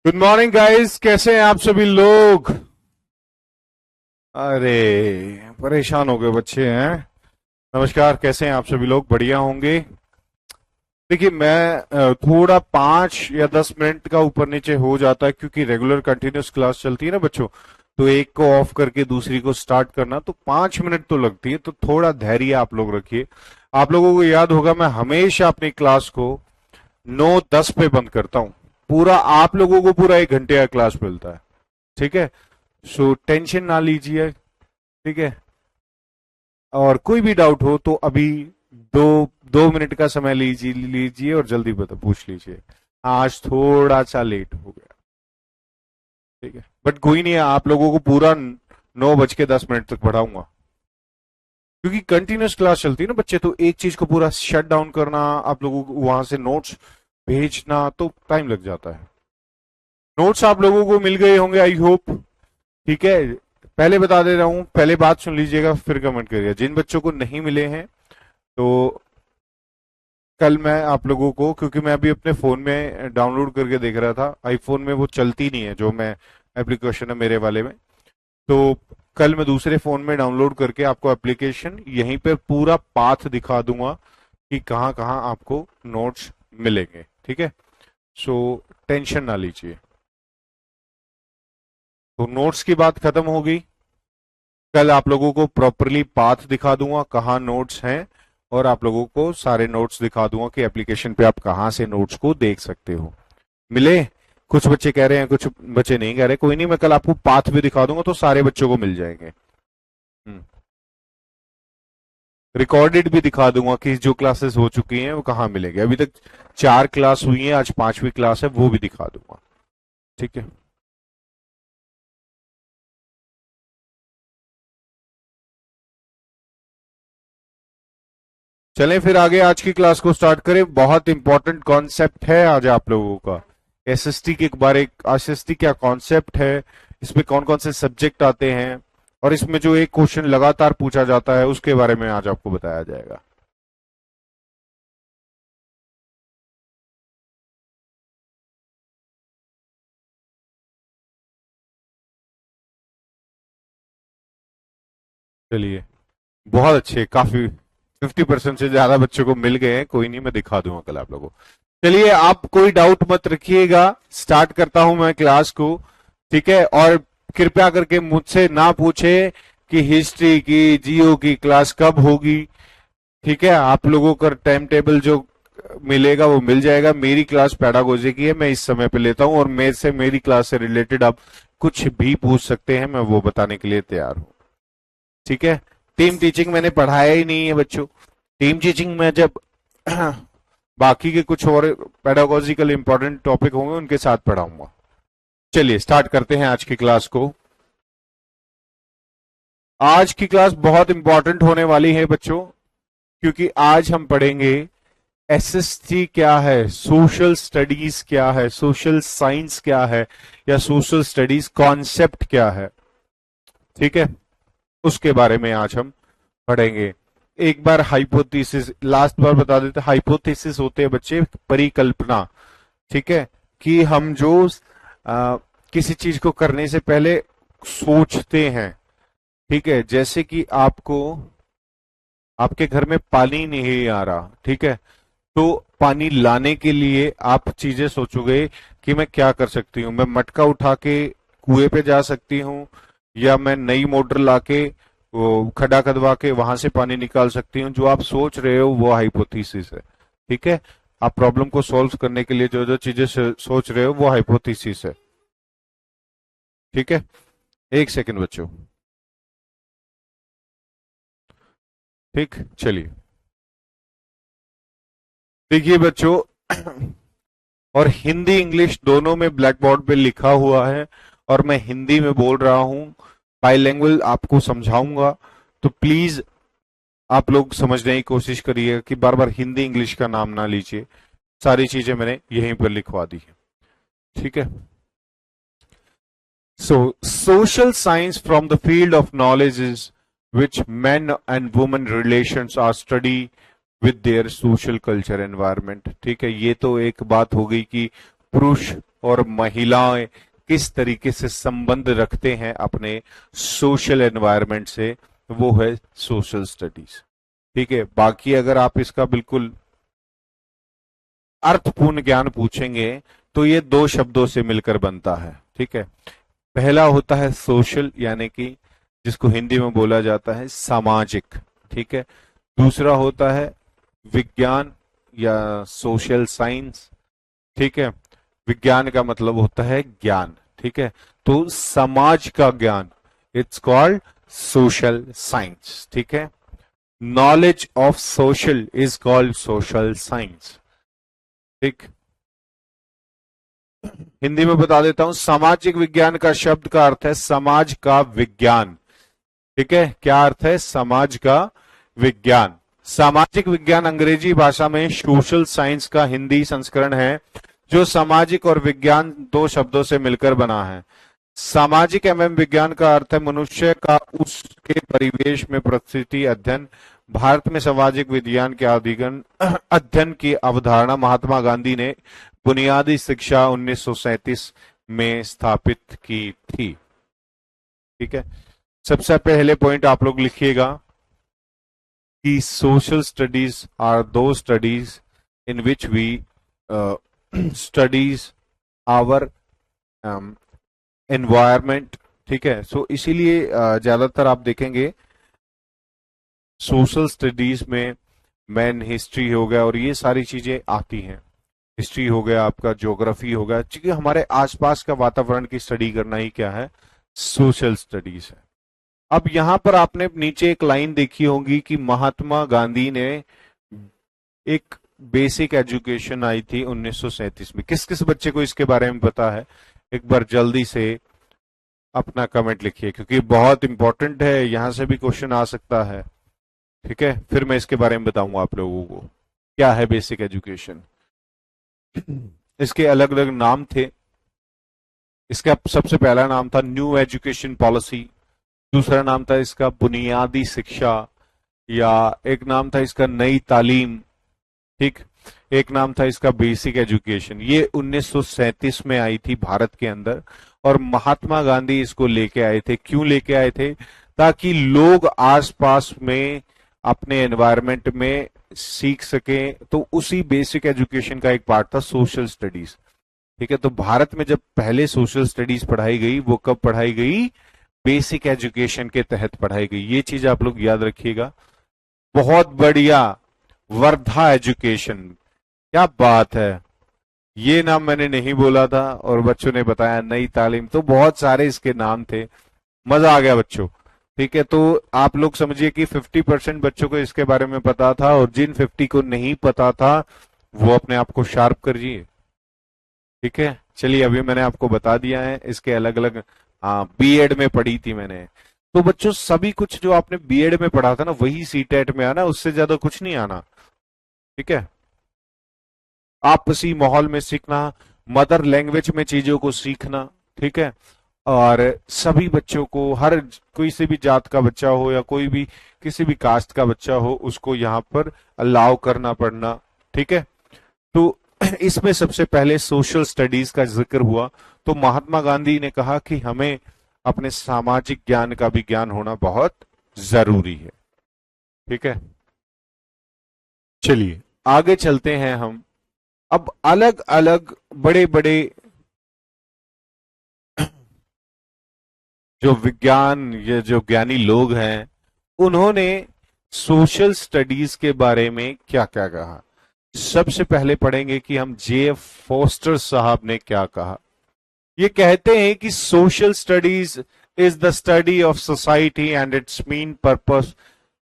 Good morning guys, कैसे हैं आप सभी लोग। अरे परेशान हो गए बच्चे हैं। नमस्कार, कैसे हैं आप सभी लोग, बढ़िया होंगे। देखिए मैं थोड़ा 5 या 10 मिनट का ऊपर नीचे हो जाता है क्योंकि रेगुलर कंटिन्यूस क्लास चलती है ना बच्चों। तो एक को ऑफ करके दूसरी को स्टार्ट करना तो 5 मिनट तो लगती है, तो थोड़ा धैर्य आप लोग रखिए। आप लोगों को याद होगा मैं हमेशा अपनी क्लास को 9:10 पे बंद करता हूँ। पूरा आप लोगों को पूरा 1 घंटे का क्लास मिलता है। ठीक है, सो टेंशन ना लीजिए। ठीक है, और कोई भी डाउट हो तो अभी दो 2 मिनट का समय लीजिए लीजिए और जल्दी बता पूछ लीजिए। आज थोड़ा सा लेट हो गया। ठीक है, बट कोई नहीं है, आप लोगों को पूरा 9:10 तक पढ़ाऊंगा क्योंकि कंटिन्यूस क्लास चलती है ना बच्चे। तो एक चीज को पूरा शट डाउन करना, आप लोगों को वहां से नोट्स भेजना तो टाइम लग जाता है। नोट्स आप लोगों को मिल गए होंगे, आई होप। ठीक है, पहले बता दे रहा हूं, पहले बात सुन लीजिएगा फिर कमेंट करिएगा। जिन बच्चों को नहीं मिले हैं तो कल मैं आप लोगों को, क्योंकि मैं अभी अपने फोन में डाउनलोड करके देख रहा था, आईफोन में वो चलती नहीं है जो मैं एप्लीकेशन है मेरे वाले में। तो कल मैं दूसरे फोन में डाउनलोड करके आपको एप्लीकेशन यहीं पर पूरा पाथ दिखा दूंगा कि कहाँ कहाँ आपको नोट्स मिलेंगे। ठीक है, सो टेंशन ना लीजिए। तो नोट्स की बात खत्म हो गई। कल आप लोगों को प्रॉपरली पाथ दिखा दूंगा कहाँ नोट्स हैं, और आप लोगों को सारे नोट्स दिखा दूंगा कि एप्लीकेशन पे आप कहाँ से नोट्स को देख सकते हो। मिले? कुछ बच्चे कह रहे हैं, कुछ बच्चे नहीं कह रहे। कोई नहीं, मैं कल आपको पाथ भी दिखा दूंगा तो सारे बच्चों को मिल जाएंगे। रिकॉर्डेड भी दिखा दूंगा कि जो क्लासेस हो चुकी हैं वो कहाँ मिलेंगे। अभी तक 4 क्लास हुई हैं, आज 5वीं क्लास है, वो भी दिखा दूंगा। ठीक है, चलें फिर आगे आज की क्लास को स्टार्ट करें। बहुत इंपॉर्टेंट कॉन्सेप्ट है आज आप लोगों का। एसएसटी के बारे, एसएसटी क्या कॉन्सेप्ट है, इसमें कौन कौन से सब्जेक्ट आते हैं, और इसमें जो एक क्वेश्चन लगातार पूछा जाता है उसके बारे में आज आपको बताया जाएगा। चलिए, बहुत अच्छे, काफी 50% से ज्यादा बच्चों को मिल गए हैं। कोई नहीं, मैं दिखा दूंगा कल आप लोगों को। चलिए, आप कोई डाउट मत रखिएगा, स्टार्ट करता हूं मैं क्लास को। ठीक है, और कृपया करके मुझसे ना पूछे कि हिस्ट्री की, जियो की क्लास कब होगी। ठीक है, आप लोगों का टाइम टेबल जो मिलेगा वो मिल जाएगा। मेरी क्लास पेडागोजी की है, मैं इस समय पे लेता हूं, और मेरे से, मेरी क्लास से रिलेटेड आप कुछ भी पूछ सकते हैं, मैं वो बताने के लिए तैयार हूं। ठीक है, टीम टीचिंग मैंने पढ़ाया ही नहीं है बच्चों। टीम टीचिंग में जब बाकी के कुछ और पेडागोजिकल इंपॉर्टेंट टॉपिक होंगे उनके साथ पढ़ाऊंगा। चलिए स्टार्ट करते हैं आज की क्लास को। आज की क्लास बहुत इंपॉर्टेंट होने वाली है बच्चों, क्योंकि आज हम पढ़ेंगे एसएसटी क्या है, सोशल स्टडीज क्या है, सोशल साइंस क्या है, या सोशल स्टडीज कॉन्सेप्ट क्या है। ठीक है, उसके बारे में आज हम पढ़ेंगे। एक बार हाइपोथेसिस, लास्ट बार बता देते, हाइपोथेसिस होते हैं बच्चे परिकल्पना। ठीक है, कि हम जो किसी चीज को करने से पहले सोचते हैं। ठीक है, जैसे कि आपको, आपके घर में पानी नहीं आ रहा, ठीक है, तो पानी लाने के लिए आप चीजें सोचोगे कि मैं क्या कर सकती हूँ। मैं मटका उठा के कुएं पे जा सकती हूँ, या मैं नई मोटर लाके वो खड्डा खदवा के वहां से पानी निकाल सकती हूँ। जो आप सोच रहे हो वो हाइपोथेसिस है। ठीक है, आप प्रॉब्लम को सॉल्व करने के लिए जो जो चीजें सोच रहे हो वो हाइपोथेसिस है। ठीक है, एक सेकंड बच्चों। ठीक, चलिए देखिए बच्चों, और हिंदी इंग्लिश दोनों में ब्लैक बोर्ड पे लिखा हुआ है, और मैं हिंदी में बोल रहा हूं, बाइलिंगुअल आपको समझाऊंगा। तो प्लीज आप लोग समझने की कोशिश करिए कि बार बार हिंदी इंग्लिश का नाम ना लीजिए। सारी चीजें मैंने यहीं पर लिखवा दी है। ठीक है, so social science from the field of knowledge is which men and women relations are study with their social culture environment। ठीक है, ये तो एक बात हो गई कि पुरुष और महिलाएं किस तरीके से संबंध रखते हैं अपने सोशल एनवायरनमेंट से, वो है सोशल स्टडीज। ठीक है, बाकी अगर आप इसका बिल्कुल अर्थपूर्ण ज्ञान पूछेंगे तो ये दो शब्दों से मिलकर बनता है। ठीक है, पहला होता है सोशल, यानी कि जिसको हिंदी में बोला जाता है सामाजिक। ठीक है, दूसरा होता है विज्ञान या सोशल साइंस। ठीक है, विज्ञान का मतलब होता है ज्ञान। ठीक है, तो समाज का ज्ञान, इट्स कॉल्ड सोशल साइंस। ठीक है, knowledge of social is called social science. ठीक, हिंदी में बता देता हूं, सामाजिक विज्ञान का शब्द का अर्थ है समाज का विज्ञान। ठीक है, क्या अर्थ है? समाज का विज्ञान। सामाजिक विज्ञान अंग्रेजी भाषा में सोशल साइंस का हिंदी संस्करण है, जो सामाजिक और विज्ञान दो शब्दों से मिलकर बना है। सामाजिक एवं विज्ञान का अर्थ है मनुष्य का उसके परिवेश में परिस्थिति अध्ययन। भारत में सामाजिक विज्ञान के अध्ययन की अवधारणा महात्मा गांधी ने बुनियादी शिक्षा 1937 में स्थापित की थी। ठीक है, सबसे पहले पॉइंट आप लोग लिखिएगा कि सोशल स्टडीज आर दो studies in which we studies our environment. ठीक है, सो इसीलिए ज्यादातर आप देखेंगे सोशल स्टडीज में मैन हिस्ट्री हो गया और ये सारी चीजें आती हैं। हिस्ट्री हो गया, आपका ज्योग्राफी हो गया, क्योंकि हमारे आसपास का वातावरण की स्टडी करना ही क्या है? सोशल स्टडीज है। अब यहां पर आपने नीचे एक लाइन देखी होगी कि महात्मा गांधी ने एक बेसिक एजुकेशन आई थी 1937 में। किस किस बच्चे को इसके बारे में पता है? एक बार जल्दी से अपना कमेंट लिखिए, क्योंकि बहुत इंपॉर्टेंट है, यहां से भी क्वेश्चन आ सकता है। ठीक है, फिर मैं इसके बारे में बताऊंगा आप लोगों को क्या है बेसिक एजुकेशन। इसके अलग अलग नाम थे। इसका सबसे पहला नाम था न्यू एजुकेशन पॉलिसी, दूसरा नाम था इसका बुनियादी शिक्षा, या एक नाम था इसका नई तालीम। ठीक, एक नाम था इसका बेसिक एजुकेशन। ये 1937 में आई थी भारत के अंदर, और महात्मा गांधी इसको लेके आए थे। क्यों लेके आए थे? ताकि लोग आसपास में अपने एनवायरनमेंट में सीख सके। तो उसी बेसिक एजुकेशन का एक पार्ट था सोशल स्टडीज। ठीक है, तो भारत में जब पहले सोशल स्टडीज पढ़ाई गई, वो कब पढ़ाई गई? बेसिक एजुकेशन के तहत पढ़ाई गई। ये चीज आप लोग याद रखिएगा। बहुत बढ़िया, वर्धा एजुकेशन, क्या बात है, ये नाम मैंने नहीं बोला था और बच्चों ने बताया। नई तालीम, तो बहुत सारे इसके नाम थे, मजा आ गया बच्चों। ठीक है, तो आप लोग समझिए कि 50% बच्चों को इसके बारे में पता था, और जिन 50 को नहीं पता था वो अपने आप को शार्प करिए। ठीक है, चलिए अभी मैंने आपको बता दिया है इसके अलग अलग। हाँ, बीएड में पढ़ी थी मैंने। तो बच्चों सभी कुछ जो आपने बीएड में पढ़ा था ना, वही सीटेट में आना, उससे ज्यादा कुछ नहीं आना। ठीक है, आपसी माहौल में सीखना, मदर लैंग्वेज में चीजों को सीखना। ठीक है, और सभी बच्चों को, हर कोई से भी जात का बच्चा हो या कोई भी किसी भी कास्ट का बच्चा हो, उसको यहाँ पर अलाउ करना पड़ना। ठीक है, तो इसमें सबसे पहले सोशल स्टडीज का जिक्र हुआ, तो महात्मा गांधी ने कहा कि हमें अपने सामाजिक ज्ञान का भी ज्ञान होना बहुत जरूरी है। ठीक है, चलिए आगे चलते हैं हम। अब अलग अलग बड़े बड़े जो विज्ञान या जो ज्ञानी लोग हैं, उन्होंने सोशल स्टडीज के बारे में क्या क्या कहा। सबसे पहले पढ़ेंगे कि हम जेएफ फोस्टर साहब ने क्या कहा। ये कहते हैं कि social studies is the study of society and it's main purpose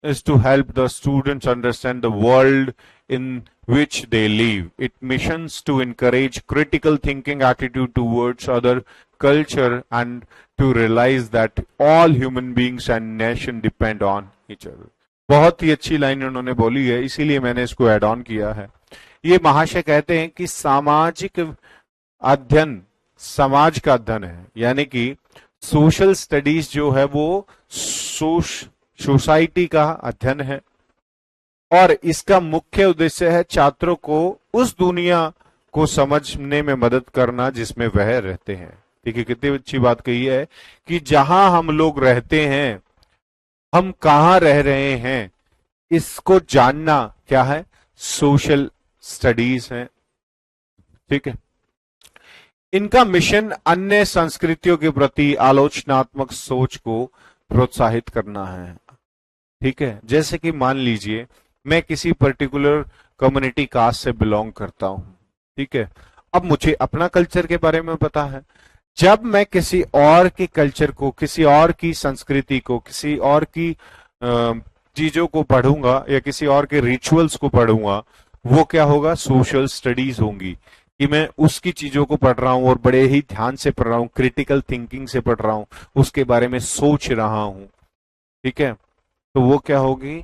is to help the students understand the world in which they live. It missions to encourage critical thinking attitude towards other culture and to realize that all human beings and nation depend on each other. बहुत ही अच्छी line उन्होंने बोली है, इसीलिए मैंने इसको add on किया है। ये महाशय कहते हैं कि सामाजिक अध्ययन समाज का अध्ययन है, यानी कि सोशल स्टडीज जो है वो सोसाइटी का अध्ययन है, और इसका मुख्य उद्देश्य है छात्रों को उस दुनिया को समझने में मदद करना जिसमें वह रहते हैं। देखिए कितनी अच्छी बात कही है कि जहां हम लोग रहते हैं, हम कहाँ रह रहे हैं, इसको जानना क्या है, सोशल स्टडीज है। ठीक है। इनका मिशन अन्य संस्कृतियों के प्रति आलोचनात्मक सोच को प्रोत्साहित करना है। ठीक है। जैसे कि मान लीजिए मैं किसी पर्टिकुलर कम्युनिटी कास्ट से बिलोंग करता हूं। ठीक है। अब मुझे अपना कल्चर के बारे में पता है। जब मैं किसी और के कल्चर को, किसी और की संस्कृति को, किसी और की चीजों को पढ़ूंगा या किसी और के रिचुअल्स को पढ़ूंगा, वो क्या होगा, सोशल स्टडीज होंगी कि मैं उसकी चीजों को पढ़ रहा हूं और बड़े ही ध्यान से पढ़ रहा हूं, क्रिटिकल थिंकिंग से पढ़ रहा हूं, उसके बारे में सोच रहा हूं। ठीक है। तो वो क्या होगी,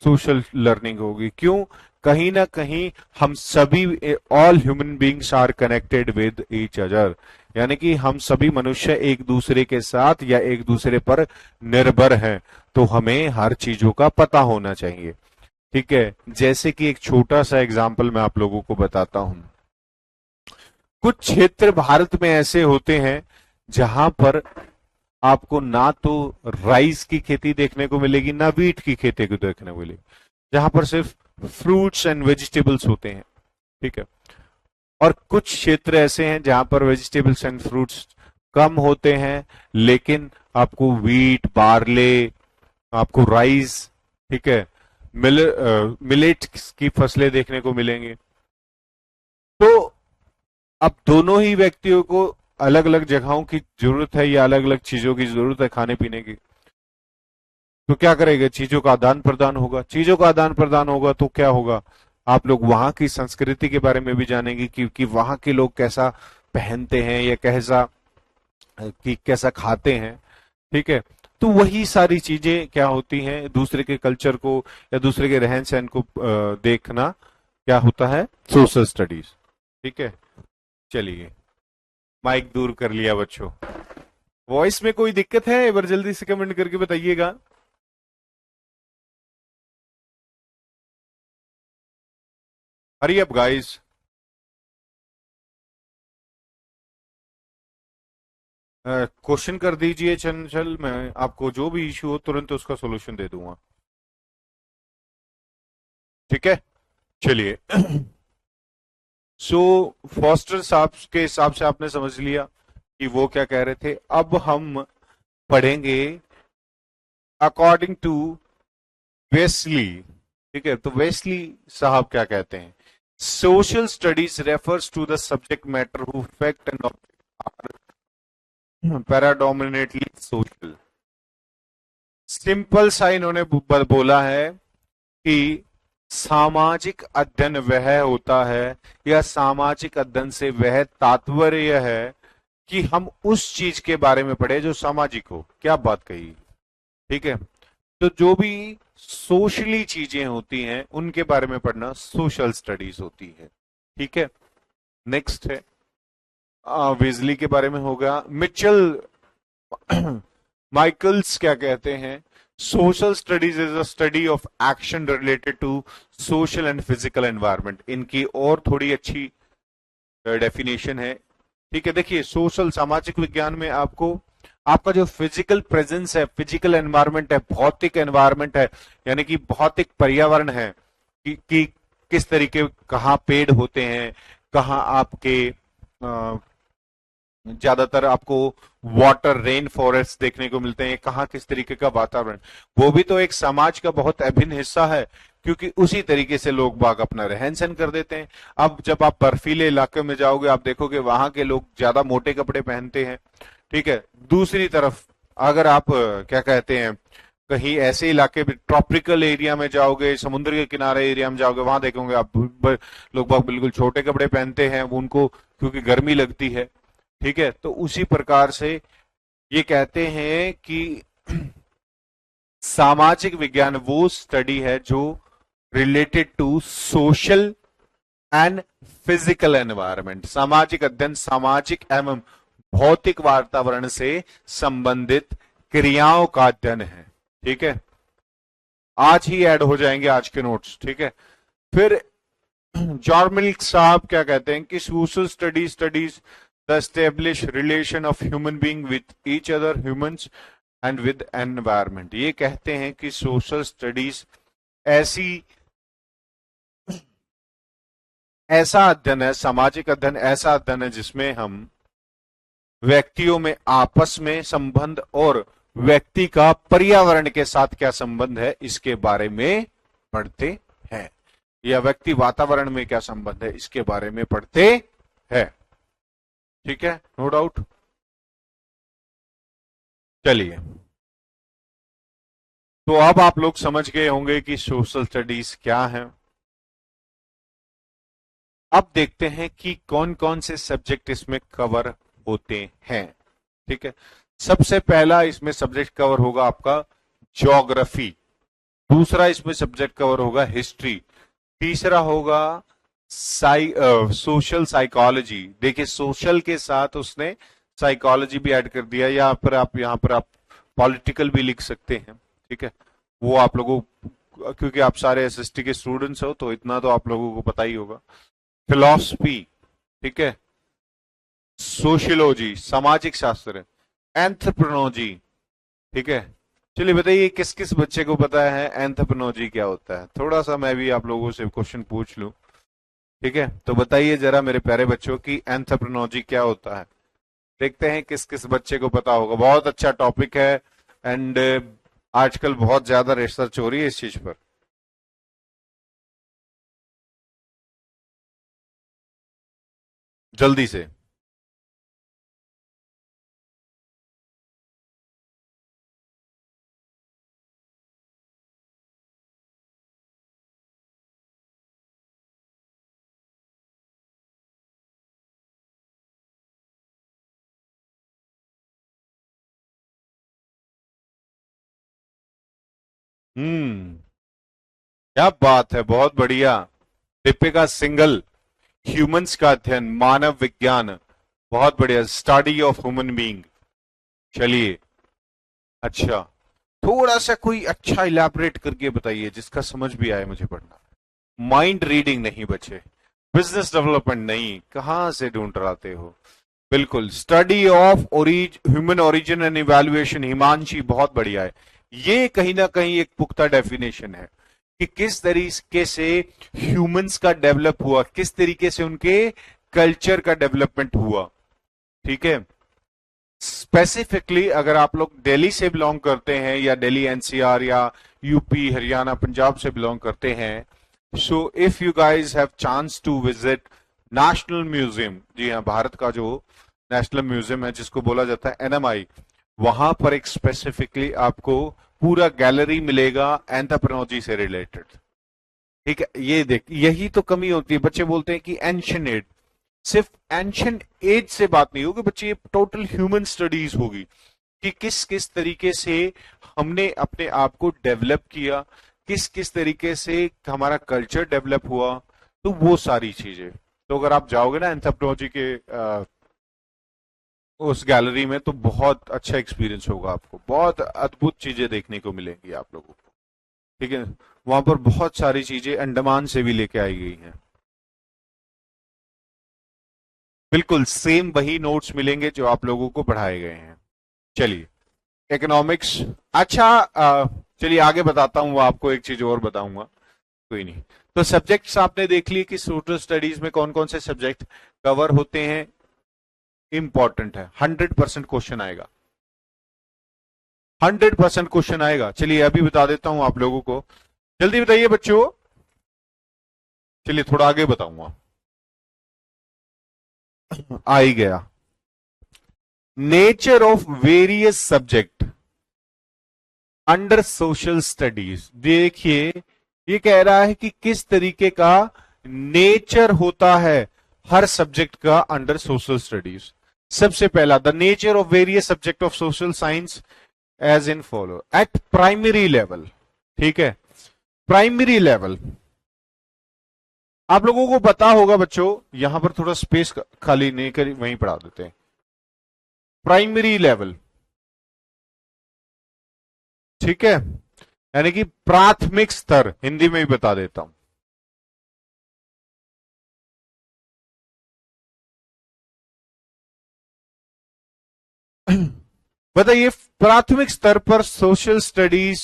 सोशल लर्निंग होगी। क्यों, कहीं ना कहीं हम सभी, all human beings are connected with each other, यानी कि हम सभी मनुष्य एक दूसरे के साथ या एक दूसरे पर निर्भर हैं। तो हमें हर चीजों का पता होना चाहिए। ठीक है। जैसे कि एक छोटा सा एग्जाम्पल मैं आप लोगों को बताता हूं। कुछ क्षेत्र भारत में ऐसे होते हैं जहां पर आपको ना तो राइस की खेती देखने को मिलेगी, ना व्हीट की खेती को देखने को मिलेगी, जहां पर सिर्फ फ्रूट्स एंड वेजिटेबल्स होते हैं। ठीक है। और कुछ क्षेत्र ऐसे हैं जहां पर वेजिटेबल्स एंड फ्रूट्स कम होते हैं, लेकिन आपको व्हीट, बार्ले, आपको राइस, ठीक है, मिलेट की फसलें देखने को मिलेंगे। तो अब दोनों ही व्यक्तियों को अलग अलग जगहों की जरूरत है या अलग अलग चीजों की जरूरत है खाने पीने की। तो क्या करेगा, चीजों का आदान प्रदान होगा। चीजों का आदान प्रदान होगा तो क्या होगा, आप लोग वहां की संस्कृति के बारे में भी जानेंगे कि वहां के लोग कैसा पहनते हैं या कैसा खाते हैं। ठीक है। तो वही सारी चीजें क्या होती हैं, दूसरे के कल्चर को या दूसरे के रहन सहन को देखना क्या होता है, सोशल स्टडीज। ठीक है। चलिए, माइक दूर कर लिया बच्चों। वॉइस में कोई दिक्कत है, एक बार जल्दी से कमेंट करके बताइएगा। Hurry up guys. क्वेश्चन कर दीजिए चंचल, मैं आपको जो भी इश्यू हो तुरंत उसका सोल्यूशन दे दूंगा। ठीक है। चलिए। सो फॉस्टर साहब के हिसाब से आपने समझ लिया कि वो क्या कह रहे थे। अब हम पढ़ेंगे अकॉर्डिंग टू वेस्ली। ठीक है। तो वेस्ली साहब क्या कहते हैं, social studies refers to the subject matter who fact and predominantly social. Simple सा इन्होंने बोला है कि सामाजिक अध्ययन वह होता है, या सामाजिक अध्ययन से वह तात्पर्य है कि हम उस चीज के बारे में पढ़े जो सामाजिक हो। क्या बात कही। ठीक है। तो जो भी सोशली चीजें होती हैं उनके बारे में पढ़ना सोशल स्टडीज होती है। ठीक है। नेक्स्ट है वेजली के बारे में होगा। मिचेल माइकल्स क्या कहते हैं, social studies is a study of action related to social and physical environment. इनकी और थोड़ी अच्छी डेफिनेशन है। ठीक है। देखिए, सोशल सामाजिक विज्ञान में आपको आपका जो फिजिकल प्रेजेंस है, फिजिकल एनवायरनमेंट है, भौतिक एनवायरनमेंट है, यानी कि भौतिक पर्यावरण है कि किस तरीके, कहाँ पेड़ होते हैं, कहाँ आपके ज्यादातर आपको वाटर, रेन फॉरेस्ट देखने को मिलते हैं, कहाँ किस तरीके का वातावरण, वो भी तो एक समाज का बहुत अभिन्न हिस्सा है, क्योंकि उसी तरीके से लोग बाग अपना रहन सहन कर देते हैं। अब जब आप बर्फीले इलाके में जाओगे, आप देखोगे वहां के लोग ज्यादा मोटे कपड़े पहनते हैं। ठीक है। दूसरी तरफ अगर आप क्या कहते हैं, कहीं ऐसे इलाके में ट्रॉपिकल एरिया में जाओगे, समुद्र के किनारे एरिया में जाओगे, वहां देखोगे आप लोग बाग बिल्कुल छोटे कपड़े पहनते हैं, उनको क्योंकि गर्मी लगती है। ठीक है। तो उसी प्रकार से ये कहते हैं कि सामाजिक विज्ञान वो स्टडी है जो related to social and physical environment. सामाजिक अध्ययन सामाजिक एवं भौतिक वातावरण से संबंधित क्रियाओं का अध्ययन है। ठीक है। आज ही ऐड हो जाएंगे आज के नोट्स। ठीक है। फिर जॉर्ज मिल्क साहब क्या कहते हैं कि social studies studies the establish relation of human being with each other humans and with environment. ये कहते हैं कि सोशल स्टडीज ऐसी ऐसा अध्ययन है, सामाजिक अध्ययन ऐसा अध्ययन है जिसमें हम व्यक्तियों में आपस में संबंध और व्यक्ति का पर्यावरण के साथ क्या संबंध है इसके बारे में पढ़ते हैं, या व्यक्ति वातावरण में क्या संबंध है इसके बारे में पढ़ते हैं। ठीक है, नो डाउट। चलिए, तो अब आप लोग समझ गए होंगे कि सोशल स्टडीज क्या है। अब देखते हैं कि कौन कौन से सब्जेक्ट इसमें कवर होते हैं। ठीक है, सबसे पहला इसमें सब्जेक्ट कवर होगा आपका ज्योग्राफी, दूसरा इसमें सब्जेक्ट कवर होगा हिस्ट्री, तीसरा होगा सोशल साइकोलॉजी। देखिए, सोशल के साथ उसने साइकोलॉजी भी ऐड कर दिया, यहाँ पर आप पॉलिटिकल भी लिख सकते हैं। ठीक है, वो आप लोगों, क्योंकि आप सारे एसएसटी के स्टूडेंट्स हो तो इतना तो आप लोगों को पता ही होगा। फिलॉसफी, ठीक है, सोशियोलॉजी सामाजिक शास्त्र, एंथ्रोपोलॉजी। ठीक है, चलिए बताइए किस किस बच्चे को पता है एंथ्रोपोलॉजी क्या होता है। थोड़ा सा मैं भी आप लोगों से क्वेश्चन पूछ लूं। ठीक है, तो बताइए जरा मेरे प्यारे बच्चों की एंथ्रोपोलॉजी क्या होता है। देखते हैं किस किस बच्चे को पता होगा। बहुत अच्छा टॉपिक है एंड आजकल बहुत ज्यादा रिसर्च हो रही है इस चीज पर। जल्दी से। क्या बात है, बहुत बढ़िया। दीपिका सिंगल, ह्यूमंस का अध्ययन, मानव विज्ञान, बहुत बढ़िया, स्टडी ऑफ ह्यूमन बीइंग। चलिए, अच्छा, थोड़ा सा कोई अच्छा इलैबोरेट करके बताइए जिसका समझ भी आए मुझे पढ़ना। माइंड रीडिंग नहीं बचे, बिजनेस डेवलपमेंट नहीं, कहां से ढूंढ लाते हो। बिल्कुल, study of human origin and evaluation, Himanshi, बहुत बढ़िया है। ये कहीं ना कहीं एक पुख्ता डेफिनेशन है कि किस तरीके से ह्यूमंस का डेवलप हुआ, किस तरीके से उनके कल्चर का डेवलपमेंट हुआ। ठीक है, स्पेसिफिकली अगर आप लोग दिल्ली से बिलोंग करते हैं या दिल्ली एनसीआर या यूपी हरियाणा पंजाब से बिलोंग करते हैं, so if you guys have chance to visit national museum, जी हाँ, भारत का जो नेशनल म्यूजियम है जिसको बोला जाता है एनएमआई, वहां पर एक स्पेसिफिकली आपको पूरा गैलरी मिलेगा एंथ्रोपोलॉजी से रिलेटेड। ठीक है, ये देख, यही तो कमी होती है। बच्चे बोलते हैं कि एंशियंट एज, सिर्फ एंशियंट एज से बात नहीं होगी बच्चे, ये टोटल ह्यूमन स्टडीज होगी कि किस किस तरीके से हमने अपने आप को डेवलप किया, किस किस तरीके से हमारा कल्चर डेवलप हुआ, तो वो सारी चीजें। तो अगर आप जाओगे ना एंथ्रोपोलॉजी के उस गैलरी में, तो बहुत अच्छा एक्सपीरियंस होगा आपको, बहुत अद्भुत चीजें देखने को मिलेंगी आप लोगों को। ठीक है, वहां पर बहुत सारी चीजें अंडमान से भी लेके आई गई हैं। बिल्कुल सेम वही नोट्स मिलेंगे जो आप लोगों को पढ़ाए गए हैं। चलिए, इकोनॉमिक्स, अच्छा, चलिए आगे बताता हूं, आपको एक चीज और बताऊंगा, कोई नहीं। तो सब्जेक्ट्स आपने देख लिए कि सोशल स्टडीज में कौन कौन से सब्जेक्ट कवर होते हैं। इंपॉर्टेंट है, 100% क्वेश्चन आएगा, 100% क्वेश्चन आएगा। चलिए अभी बता देता हूं आप लोगों को, जल्दी बताइए बच्चों। चलिए थोड़ा आगे बताऊंगा, आ ही गया। Nature of various subject under social studies. देखिए, ये कह रहा है कि किस तरीके का नेचर होता है हर सब्जेक्ट का अंडर सोशल स्टडीज। सबसे पहला, the nature of various subject of social science as in follow at primary level. ठीक है, प्राइमरी लेवल आप लोगों को पता होगा बच्चों, यहां पर थोड़ा स्पेस खाली नहीं कर, वहीं पढ़ा देते हैं। प्राइमरी लेवल, ठीक है, यानी कि प्राथमिक स्तर, हिंदी में भी बता देता हूं। बताइए, प्राथमिक स्तर पर सोशल स्टडीज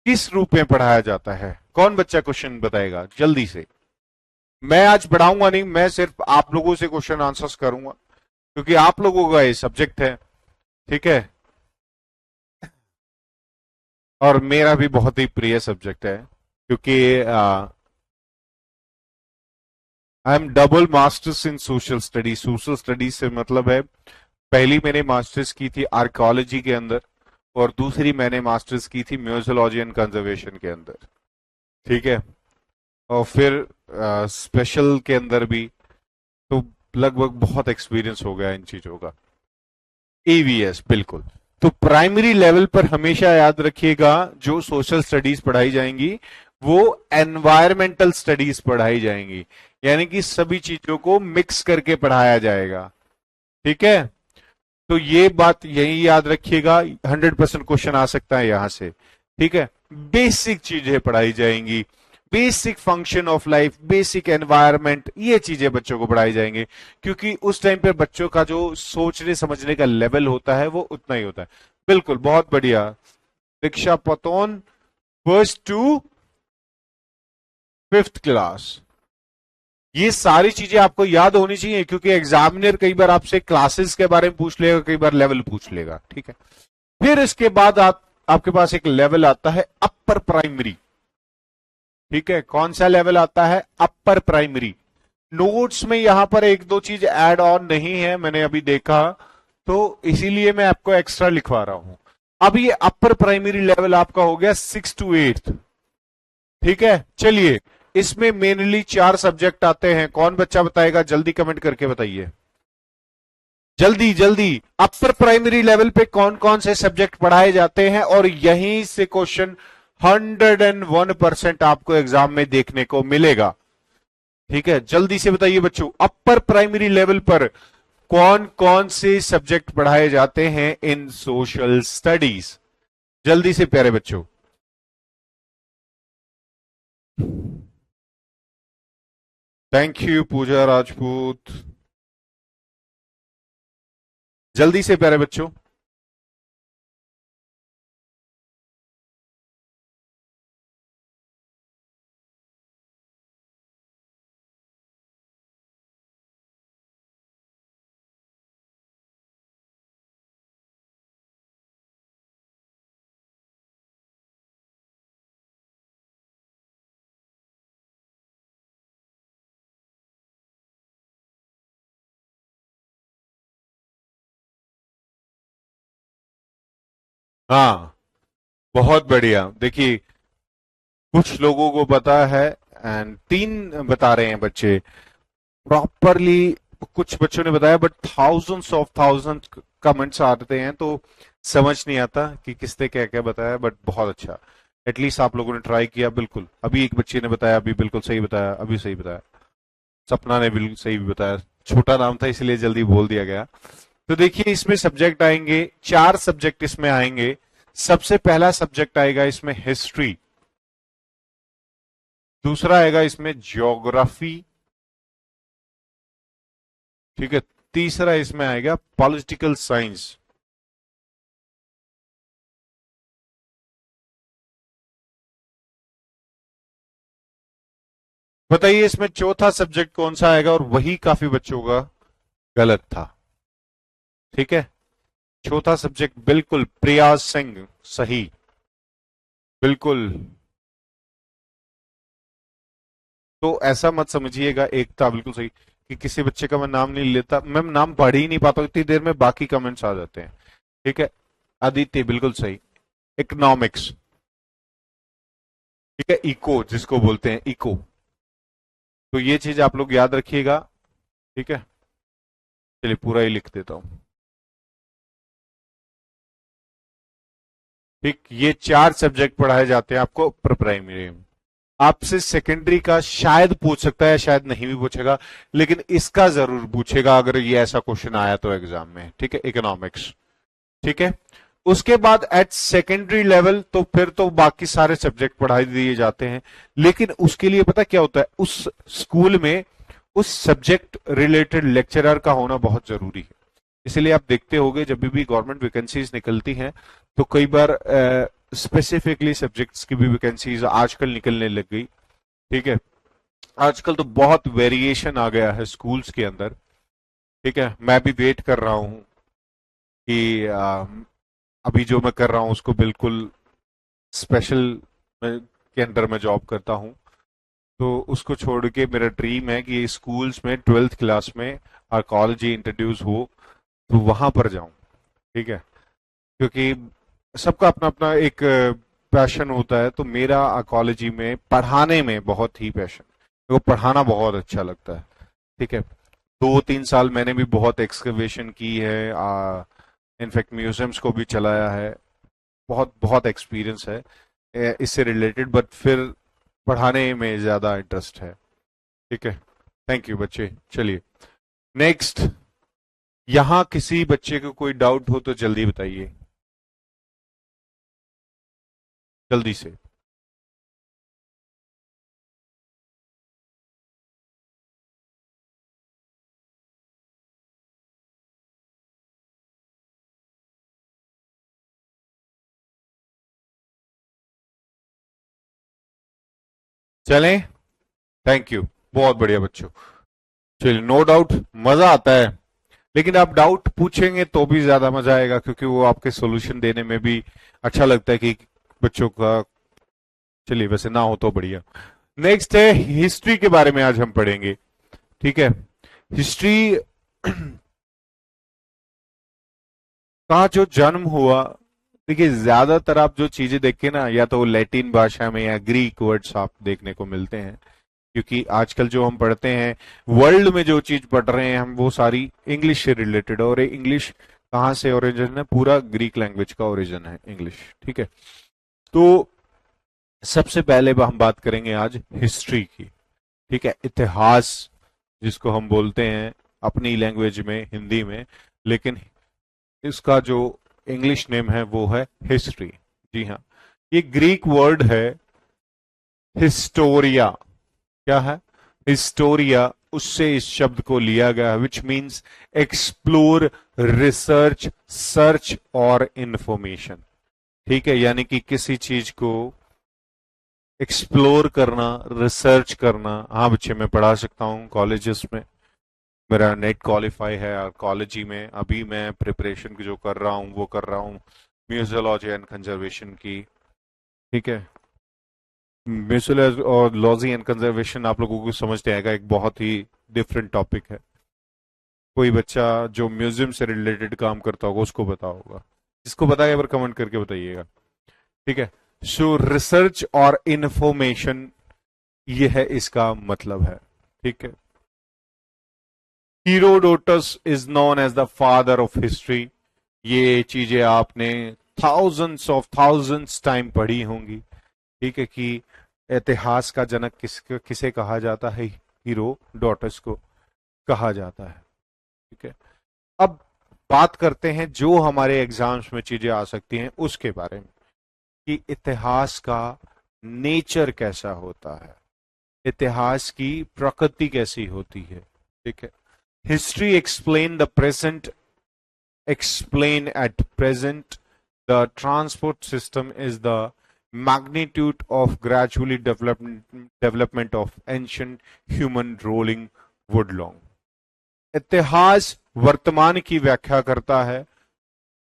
किस रूप में पढ़ाया जाता है? कौन बच्चा क्वेश्चन बताएगा जल्दी से? मैं आज पढ़ाऊंगा नहीं, मैं सिर्फ आप लोगों से क्वेश्चन आंसर्स करूंगा, क्योंकि आप लोगों का ये सब्जेक्ट है, ठीक है, और मेरा भी बहुत ही प्रिय सब्जेक्ट है, क्योंकि I am double masters in social studies. Social studies से मतलब है, पहली मैंने मास्टर्स की थी आर्कियोलॉजी के अंदर, और दूसरी मैंने मास्टर्स की थी म्यूजोलॉजी एंड कंजर्वेशन के अंदर, ठीक है, और फिर स्पेशल के अंदर भी। तो लगभग बहुत एक्सपीरियंस हो गया इन चीजों का। ईवीएस, बिल्कुल। तो प्राइमरी लेवल पर हमेशा याद रखिएगा, जो सोशल स्टडीज पढ़ाई जाएंगी वो एनवायरमेंटल स्टडीज पढ़ाई जाएंगी, यानी कि सभी चीजों को मिक्स करके पढ़ाया जाएगा, ठीक है। तो ये बात यही याद रखिएगा, 100% क्वेश्चन आ सकता है यहां से, ठीक है। बेसिक चीजें पढ़ाई जाएंगी, basic function of life, basic environment, ये चीजें बच्चों को पढ़ाई जाएंगी, क्योंकि उस टाइम पे बच्चों का जो सोचने समझने का लेवल होता है वो उतना ही होता है। बिल्कुल, बहुत बढ़िया। दीक्षा पतौन, फर्स्ट टू फिफ्थ क्लास, ये सारी चीजें आपको याद होनी चाहिए, क्योंकि एग्जामिनर कई बार आपसे क्लासेस के बारे में पूछ लेगा, कई बार लेवल पूछ लेगा, ठीक है। फिर इसके बाद आपके पास एक लेवल आता है अपर प्राइमरी, ठीक है। कौन सा लेवल आता है? Upper primary. नोट्स में यहां पर एक दो चीज ऐड ऑन नहीं है, मैंने अभी देखा, तो इसीलिए मैं आपको एक्स्ट्रा लिखवा रहा हूं। अब ये अपर प्राइमरी लेवल आपका हो गया 6 to 8, ठीक है। चलिए, इसमें मेनली 4 सब्जेक्ट आते हैं। कौन बच्चा बताएगा? जल्दी कमेंट करके बताइए, जल्दी जल्दी। अपर प्राइमरी लेवल पे कौन कौन से सब्जेक्ट पढ़ाए जाते हैं, और यहीं से क्वेश्चन 101% आपको एग्जाम में देखने को मिलेगा, ठीक है। जल्दी से बताइए बच्चों, अपर प्राइमरी लेवल पर कौन कौन से सब्जेक्ट पढ़ाए जाते हैं इन सोशल स्टडीज? जल्दी से प्यारे बच्चों। थैंक यू पूजा राजपूत, जल्दी से प्यारे बच्चों। हाँ, बहुत बढ़िया। देखिए, कुछ लोगों को पता है, एंड 3 बता रहे हैं बच्चे प्रॉपरली, कुछ बच्चों ने बताया, but thousands of thousand comments आते हैं, तो समझ नहीं आता कि किसने क्या क्या बताया, बट बहुत अच्छा, एटलीस्ट आप लोगों ने ट्राई किया। बिल्कुल, अभी एक बच्चे ने बताया, अभी बिल्कुल सही बताया, अभी सही बताया। सपना ने बिल्कुल सही भी बताया, छोटा नाम था इसलिए जल्दी बोल दिया गया। तो देखिए, इसमें सब्जेक्ट आएंगे, 4 सब्जेक्ट इसमें आएंगे। सबसे पहला सब्जेक्ट आएगा इसमें हिस्ट्री, दूसरा आएगा इसमें ज्योग्राफी, ठीक है, तीसरा इसमें आएगा पॉलिटिकल साइंस। बताइए इसमें चौथा सब्जेक्ट कौन सा आएगा? और वही काफी बच्चों का गलत था, ठीक है। चौथा सब्जेक्ट बिल्कुल प्रयास सिंह, सही, बिल्कुल। तो ऐसा मत समझिएगा, एकता बिल्कुल सही, कि किसी बच्चे का मैं नाम नहीं लेता, मैं नाम पढ़ ही नहीं पाता इतनी देर में, बाकी कमेंट्स आ जाते हैं, ठीक है। आदित्य बिल्कुल सही। इकोनॉमिक्स, ठीक है, इको जिसको बोलते हैं, इको। तो ये चीज आप लोग याद रखिएगा, ठीक है। चलिए पूरा ही लिख देता हूं, ठीक। ये 4 सब्जेक्ट पढ़ाए जाते हैं आपको प्राइमरी में। आपसे सेकेंडरी का शायद पूछ सकता है, शायद नहीं भी पूछेगा, लेकिन इसका जरूर पूछेगा अगर ये ऐसा क्वेश्चन आया तो एग्जाम में, ठीक है, इकोनॉमिक्स, ठीक है। उसके बाद एट सेकेंडरी लेवल तो फिर तो बाकी सारे सब्जेक्ट पढ़ाई दिए जाते हैं, लेकिन उसके लिए पता क्या होता है, उस स्कूल में उस सब्जेक्ट रिलेटेड लेक्चरर का होना बहुत जरूरी है। इसीलिए आप देखते होंगे जब भी गवर्नमेंट वैकेंसीज निकलती हैं तो कई बार स्पेसिफिकली सब्जेक्ट्स की भी वैकेंसीज आजकल निकलने लग गई। ठीक है, आजकल तो बहुत वेरिएशन आ गया है स्कूल्स के अंदर। ठीक है, मैं भी वेट कर रहा हूँ कि अभी जो मैं कर रहा हूँ उसको बिल्कुल स्पेशल के अंदर मैं जॉब करता हूँ, तो उसको छोड़ के मेरा ड्रीम है कि स्कूल्स में 12th क्लास में आर्कोलॉजी इंट्रोड्यूस हो तो वहां पर जाऊं। ठीक है, क्योंकि सबका अपना अपना एक पैशन होता है, तो मेरा आर्कोलॉजी में पढ़ाने में बहुत ही पैशन, मेरे को पढ़ाना बहुत अच्छा लगता है। ठीक है, 2-3 साल मैंने भी बहुत एक्सकवेशन की है, इनफैक्ट म्यूजियम्स को भी चलाया है, बहुत बहुत एक्सपीरियंस है इससे रिलेटेड, बट फिर पढ़ाने में ज्यादा इंटरेस्ट है। ठीक है, थैंक यू बच्चे। चलिए नेक्स्ट, यहां किसी बच्चे को कोई डाउट हो तो जल्दी बताइए, जल्दी से। चलें, थैंक यू, बहुत बढ़िया बच्चों। चलिए, नो डाउट मजा आता है, लेकिन आप डाउट पूछेंगे तो भी ज्यादा मजा आएगा, क्योंकि वो आपके सॉल्यूशन देने में भी अच्छा लगता है कि बच्चों का। चलिए, वैसे ना हो तो बढ़िया। नेक्स्ट है हिस्ट्री के बारे में आज हम पढ़ेंगे। ठीक है, हिस्ट्री का जो जन्म हुआ, देखिए ज्यादातर आप जो चीजें देखें ना, या तो लैटिन भाषा में या ग्रीक वर्ड्स आप देखने को मिलते हैं, क्योंकि आजकल जो हम पढ़ते हैं, वर्ल्ड में जो चीज पढ़ रहे हैं हम, वो सारी इंग्लिश से रिलेटेड, और इंग्लिश कहाँ से ओरिजिन है, पूरा ग्रीक लैंग्वेज का ओरिजिन है इंग्लिश। ठीक है, तो सबसे पहले हम बात करेंगे आज हिस्ट्री की। ठीक है, इतिहास जिसको हम बोलते हैं अपनी लैंग्वेज में, हिंदी में, लेकिन इसका जो इंग्लिश नेम है वो है हिस्ट्री। जी हाँ, ये ग्रीक वर्ड है हिस्टोरिया। क्या है? हिस्टोरिया, उससे इस शब्द को लिया गया, which means explore, research, search और इंफॉर्मेशन। ठीक है, यानी कि किसी चीज को एक्सप्लोर करना, रिसर्च करना। हाँ बच्चे, मैं पढ़ा सकता हूँ कॉलेजेस में, मेरा नेट क्वालिफाई है, और कॉलेज में अभी मैं प्रिपरेशन जो कर रहा हूँ वो कर रहा हूँ म्यूजियोलॉजी एंड कंजर्वेशन की। ठीक है, म्यूजियोलॉजी और लॉजी एंड कंजर्वेशन आप लोगों को समझते आएगा, एक बहुत ही डिफरेंट टॉपिक है। कोई बच्चा जो म्यूजियम से रिलेटेड काम करता होगा उसको पता होगा, जिसको पता है एक बार कमेंट करके बताइएगा। ठीक है, सो रिसर्च और इंफॉर्मेशन, ये है इसका मतलब है। ठीक है, Herodotus is known as the father of history. ये चीजें आपने थाउजेंड्स टाइम पढ़ी होंगी। ठीक है, कि इतिहास का जनक किसे कहा जाता है? हीरोडोटस को कहा जाता है। ठीक है, अब बात करते हैं जो हमारे एग्जाम्स में चीजें आ सकती हैं उसके बारे में, कि इतिहास का नेचर कैसा होता है, इतिहास की प्रकृति कैसी होती है। ठीक है, history explain at present the transport system is the magnitude of gradually development of ancient human rolling woodlong। इतिहास वर्तमान की व्याख्या करता है।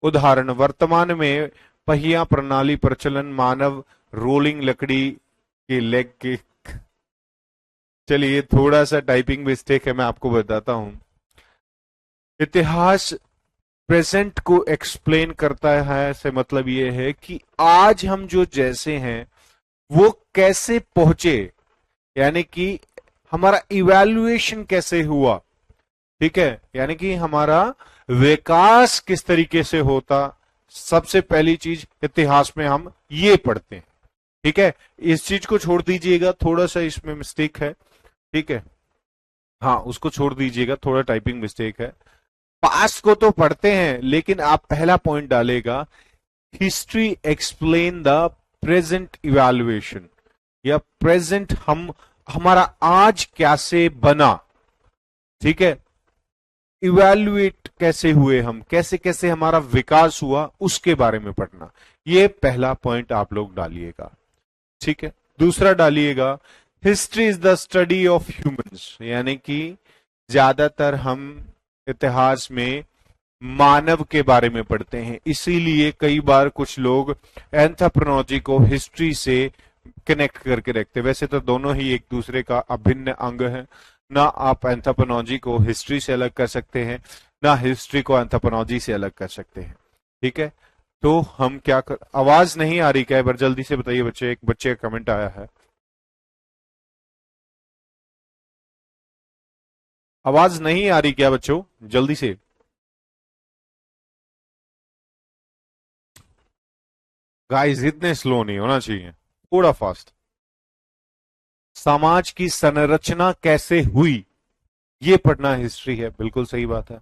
उदाहरण, वर्तमान में पहिया प्रणाली प्रचलन, मानव रोलिंग लकड़ी के लेग के। चलिए, थोड़ा सा टाइपिंग मिस्टेक है, मैं आपको बताता हूं। इतिहास प्रेजेंट को एक्सप्लेन करता है से मतलब ये है कि आज हम जो जैसे हैं वो कैसे पहुंचे, यानी कि हमारा इवैल्यूएशन कैसे हुआ। ठीक है, यानी कि हमारा विकास किस तरीके से होता, सबसे पहली चीज इतिहास में हम ये पढ़ते हैं। ठीक है, इस चीज को छोड़ दीजिएगा, थोड़ा सा इसमें मिस्टेक है। ठीक है, हाँ उसको छोड़ दीजिएगा, थोड़ा टाइपिंग मिस्टेक है। पास्ट को तो पढ़ते हैं, लेकिन आप पहला पॉइंट डालेगा, history explain the present evaluation, या प्रेजेंट हमारा आज कैसे बना। ठीक है, इवैल्यूएट कैसे हुए हम, कैसे कैसे हमारा विकास हुआ, उसके बारे में पढ़ना। ये पहला पॉइंट आप लोग डालिएगा, ठीक है। दूसरा डालिएगा, history is the study of humans, यानी कि ज्यादातर हम इतिहास में मानव के बारे में पढ़ते हैं, इसीलिए कई बार कुछ लोग एंथ्रोपोलॉजी को हिस्ट्री से कनेक्ट करके रखते हैं। वैसे तो दोनों ही एक दूसरे का अभिन्न अंग है, ना आप एंथ्रोपोलॉजी को हिस्ट्री से अलग कर सकते हैं, ना हिस्ट्री को एंथ्रोपोलॉजी से अलग कर सकते हैं, ठीक है। तो हम क्या कर, आवाज नहीं आ रही क्या, एक बार जल्दी से बताइए बच्चे, एक बच्चे का कमेंट आया है, आवाज नहीं आ रही क्या बच्चों, जल्दी से। गाइस इतने स्लो नहीं होना चाहिए, थोड़ा फास्ट। समाज की संरचना कैसे हुई, ये पढ़ना हिस्ट्री है, बिल्कुल सही बात है।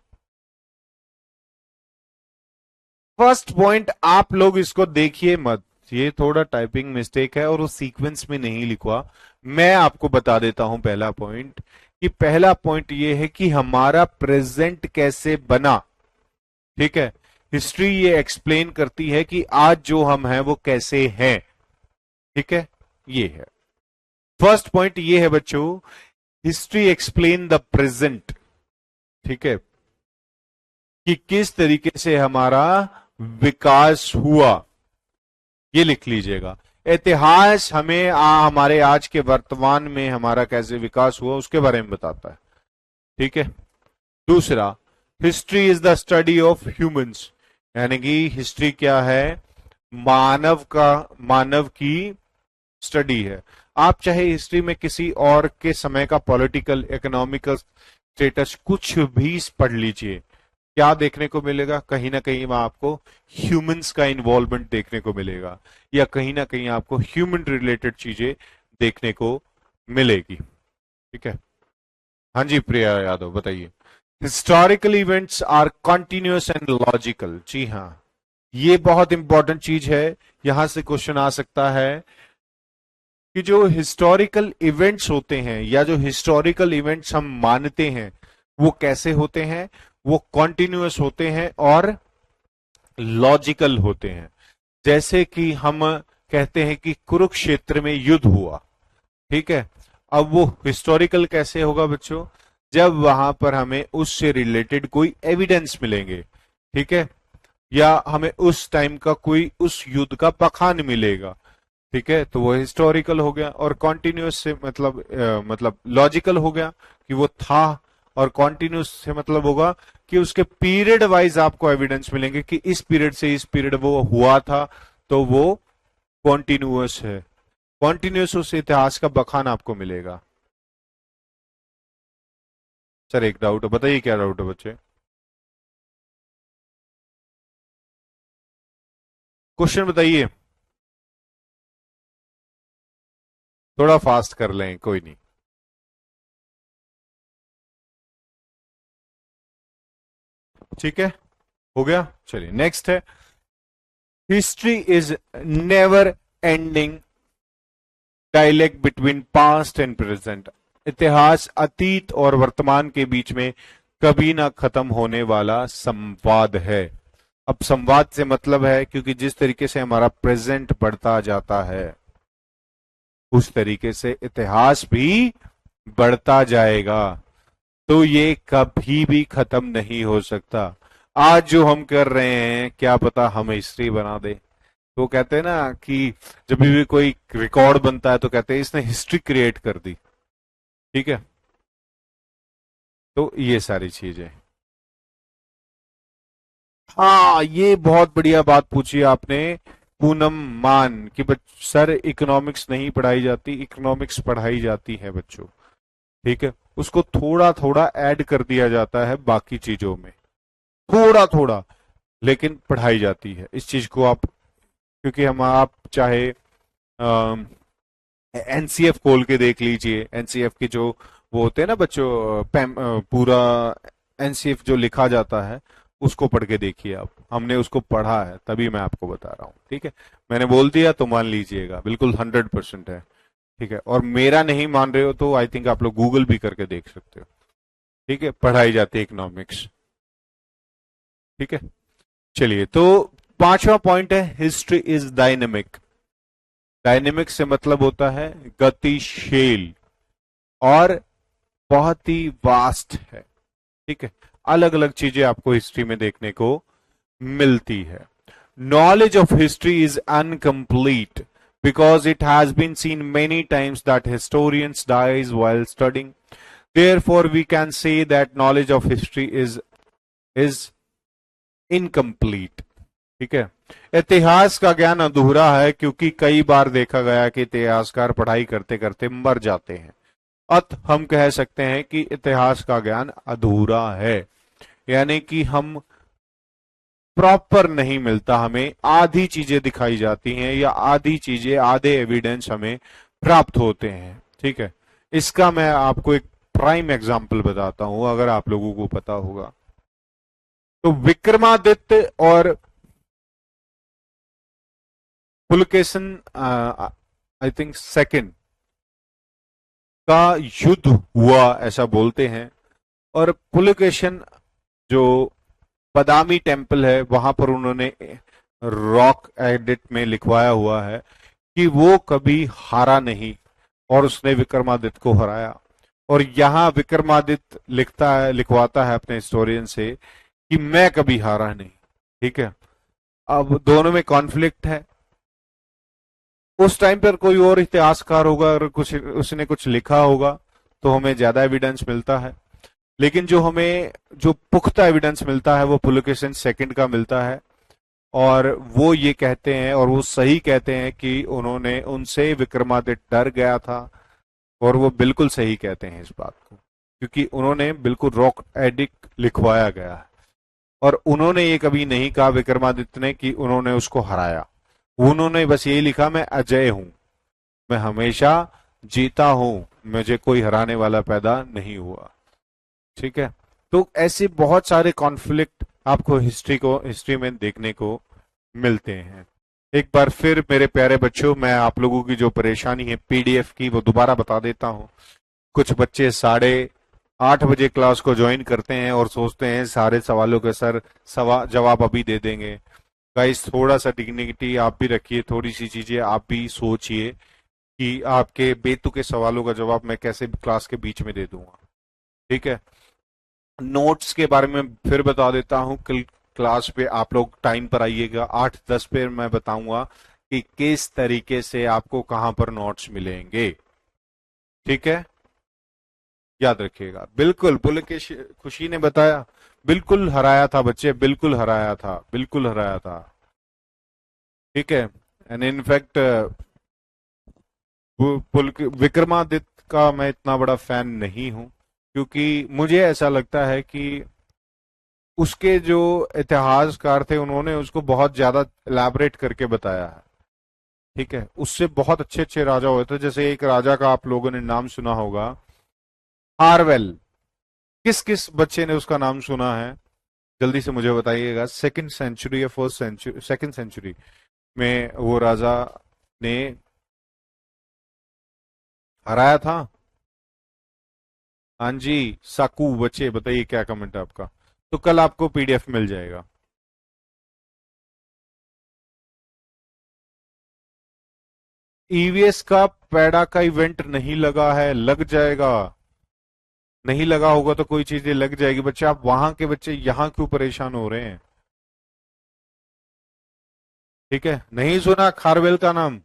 फर्स्ट पॉइंट आप लोग इसको देखिए मत, ये थोड़ा टाइपिंग मिस्टेक है और वो सीक्वेंस में नहीं लिखवा। मैं आपको बता देता हूं पहला पॉइंट, कि पहला पॉइंट ये है कि हमारा प्रेजेंट कैसे बना, ठीक है। हिस्ट्री ये एक्सप्लेन करती है कि आज जो हम हैं वो कैसे हैं, ठीक है, ये है फर्स्ट पॉइंट। ये है बच्चों, हिस्ट्री एक्सप्लेन द प्रेजेंट, ठीक है, कि किस तरीके से हमारा विकास हुआ, ये लिख लीजिएगा। इतिहास हमें हमारे आज के वर्तमान में हमारा कैसे विकास हुआ उसके बारे में बताता है, ठीक है। दूसरा, history is the study of humans, यानी कि हिस्ट्री क्या है, मानव की स्टडी है। आप चाहे हिस्ट्री में किसी और के समय का पॉलिटिकल, इकोनॉमिकल स्टेटस कुछ भी पढ़ लीजिए, क्या देखने को मिलेगा, कहीं ना कहीं वहां आपको ह्यूमंस का इन्वॉल्वमेंट देखने को मिलेगा, या कहीं ना कहीं आपको ह्यूमन रिलेटेड चीजें देखने को मिलेगी, ठीक है। हाँ जी प्रिया यादव बताइए। Historical events are continuous and logical, जी हाँ, ये बहुत इंपॉर्टेंट चीज है। यहां से क्वेश्चन आ सकता है कि जो हिस्टोरिकल इवेंट्स होते हैं, या जो हिस्टोरिकल इवेंट्स हम मानते हैं, वो कैसे होते हैं, वो कॉन्टिन्यूअस होते हैं और लॉजिकल होते हैं। जैसे कि हम कहते हैं कि कुरुक्षेत्र में युद्ध हुआ, ठीक है, अब वो हिस्टोरिकल कैसे होगा बच्चों, जब वहां पर हमें उससे रिलेटेड कोई एविडेंस मिलेंगे, ठीक है, या हमें उस टाइम का कोई उस युद्ध का बखान मिलेगा, ठीक है, तो वो हिस्टोरिकल हो गया। और कॉन्टिन्यूस से मतलब लॉजिकल हो गया कि वो था, और कॉन्टिन्यूस से मतलब होगा कि उसके पीरियड वाइज आपको एविडेंस मिलेंगे कि इस पीरियड से इस पीरियड वो हुआ था, तो वो कॉन्टिन्यूअस है। कॉन्टिन्यूअस उस इतिहास का बखान आपको मिलेगा। सर एक डाउट है, बताइए क्या डाउट है बच्चे, क्वेश्चन बताइए, थोड़ा फास्ट कर लें, कोई नहीं। ठीक है, हो गया, चलिए नेक्स्ट है, history is never ending dialect between past and present, इतिहास अतीत और वर्तमान के बीच में कभी ना खत्म होने वाला संवाद है। अब संवाद से मतलब है, क्योंकि जिस तरीके से हमारा प्रेजेंट बढ़ता जाता है, उस तरीके से इतिहास भी बढ़ता जाएगा, तो ये कभी भी खत्म नहीं हो सकता। आज जो हम कर रहे हैं, क्या पता हम हिस्ट्री बना दे। तो कहते हैं ना कि जब भी कोई रिकॉर्ड बनता है तो कहते हैं इसने हिस्ट्री क्रिएट कर दी, ठीक है। तो ये सारी चीजें, हाँ ये बहुत बढ़िया बात पूछी आपने पूनम मान, कि सर इकोनॉमिक्स नहीं पढ़ाई जाती, इकोनॉमिक्स पढ़ाई जाती है बच्चों, ठीक है, उसको थोड़ा थोड़ा ऐड कर दिया जाता है बाकी चीजों में, थोड़ा थोड़ा, लेकिन पढ़ाई जाती है इस चीज को आप, क्योंकि हम आप चाहे एनसीएफ खोल के देख लीजिए, एनसीएफ की जो वो होते हैं ना बच्चों, पूरा एनसीएफ जो लिखा जाता है उसको पढ़ के देखिए आप, हमने उसको पढ़ा है तभी मैं आपको बता रहा हूँ, ठीक है। मैंने बोल दिया तो मान लीजिएगा, बिल्कुल 100% है, ठीक है। और मेरा नहीं मान रहे हो तो आई थिंक आप लोग गूगल भी करके देख सकते हो। ठीक है, पढ़ाई जाती है इकोनॉमिक्स। ठीक है, चलिए तो पांचवा पॉइंट है, हिस्ट्री इज डायनेमिक। डायनेमिक से मतलब होता है गतिशील और बहुत ही वास्ट है। ठीक है, अलग अलग चीजें आपको हिस्ट्री में देखने को मिलती है। Knowledge of history is incomplete because it has been seen many times that historians dies while studying. Therefore, we can say that knowledge of history is incomplete. ठीक है, इतिहास का ज्ञान अधूरा है क्योंकि कई बार देखा गया कि इतिहासकार पढ़ाई करते करते मर जाते हैं। अत हम कह सकते हैं कि इतिहास का ज्ञान अधूरा है, यानी कि हम प्रॉपर नहीं मिलता, हमें आधी चीजें दिखाई जाती हैं या आधी चीजें, आधे एविडेंस हमें प्राप्त होते हैं। ठीक है, इसका मैं आपको एक प्राइम एग्जांपल बताता हूं, अगर आप लोगों को पता होगा तो विक्रमादित्य और पुलकेशन, आई थिंक सेकंड का युद्ध हुआ ऐसा बोलते हैं। और पुलकेशन जो बदामी टेम्पल है वहां पर उन्होंने रॉक एडिट में लिखवाया हुआ है कि वो कभी हारा नहीं और उसने विक्रमादित्य को हराया। और यहां विक्रमादित्य लिखता है, लिखवाता है अपने हिस्टोरियन से कि मैं कभी हारा नहीं। ठीक है, अब दोनों में कॉन्फ्लिक्ट है। उस टाइम पर कोई और इतिहासकार होगा और कुछ उसने कुछ लिखा होगा तो हमें ज्यादा एविडेंस मिलता है, लेकिन जो हमें जो पुख्ता एविडेंस मिलता है वो पुलकेशन सेकंड का मिलता है। और वो ये कहते हैं और वो सही कहते हैं कि उन्होंने उनसे विक्रमादित्य डर गया था। और वो बिल्कुल सही कहते हैं इस बात को, क्योंकि उन्होंने बिल्कुल रॉक एडिक लिखवाया गया है। और उन्होंने ये कभी नहीं कहा विक्रमादित्य ने कि उन्होंने उसको हराया। उन्होंने बस ये लिखा, मैं अजय हूं, मैं हमेशा जीता हूं, मुझे कोई हराने वाला पैदा नहीं हुआ। ठीक है, तो ऐसे बहुत सारे कॉन्फ्लिक्ट आपको हिस्ट्री में देखने को मिलते हैं। एक बार फिर मेरे प्यारे बच्चों, मैं आप लोगों की जो परेशानी है पीडीएफ की वो दोबारा बता देता हूं। कुछ बच्चे 8:30 बजे क्लास को ज्वाइन करते हैं और सोचते हैं सारे सवालों के सर जवाब अभी दे देंगे। गाइस, थोड़ा सा डिग्निटी आप भी रखिए, थोड़ी सी चीजें आप भी सोचिए कि आपके बेतुके सवालों का जवाब मैं कैसे क्लास के बीच में दे दूंगा। ठीक है, नोट्स के बारे में फिर बता देता हूं, कल क्लास पे आप लोग टाइम पर आइएगा, 8:10 पे मैं बताऊंगा कि किस तरीके से आपको कहां पर नोट्स मिलेंगे। ठीक है, याद रखिएगा। बिल्कुल, पुलकेश खुशी ने बताया, बिल्कुल हराया था बच्चे, बिल्कुल हराया था, बिल्कुल हराया था। ठीक है, एंड इनफैक्ट विक्रमादित्य का मैं इतना बड़ा फैन नहीं हूं, क्योंकि मुझे ऐसा लगता है कि उसके जो इतिहासकार थे उन्होंने उसको बहुत ज्यादा इलैबोरेट करके बताया है। ठीक है, उससे बहुत अच्छे अच्छे राजा हुए थे, जैसे एक राजा का आप लोगों ने नाम सुना होगा, हारवेल। किस किस बच्चे ने उसका नाम सुना है, जल्दी से मुझे बताइएगा। सेकंड सेंचुरी या फर्स्ट सेंचुरी, सेकंड सेंचुरी में वो राजा ने हराया था। हाँ जी, साकू बच्चे बताइए क्या कमेंट है आपका। तो कल आपको पीडीएफ मिल जाएगा। ईवीएस का पैडा का इवेंट नहीं लगा है, लग जाएगा। नहीं लगा होगा तो कोई चीजें लग जाएगी। बच्चे, आप वहां के बच्चे यहां क्यों परेशान हो रहे हैं? ठीक है, नहीं सुना खारवेल का नाम?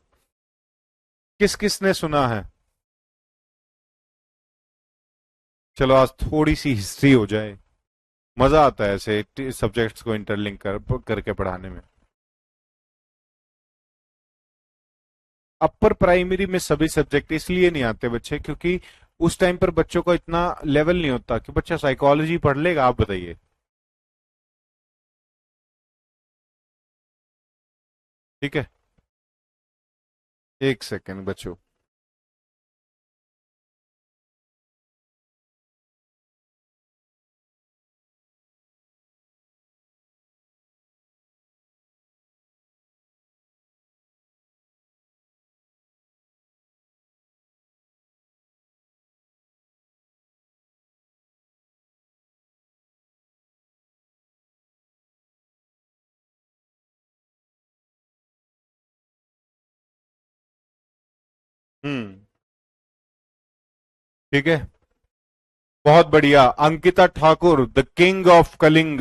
किस किस ने सुना है? चलो आज थोड़ी सी हिस्ट्री हो जाए, मजा आता है ऐसे सब्जेक्ट्स को इंटरलिंक करके पढ़ाने में। अपर प्राइमरी में सभी सब्जेक्ट इसलिए नहीं आते बच्चे क्योंकि उस टाइम पर बच्चों का इतना लेवल नहीं होता कि बच्चा साइकोलॉजी पढ़ लेगा। आप बताइए। ठीक है, एक सेकेंड बच्चों। हम्म। ठीक है, बहुत बढ़िया। Ankita Thakur, the king of Kalinga.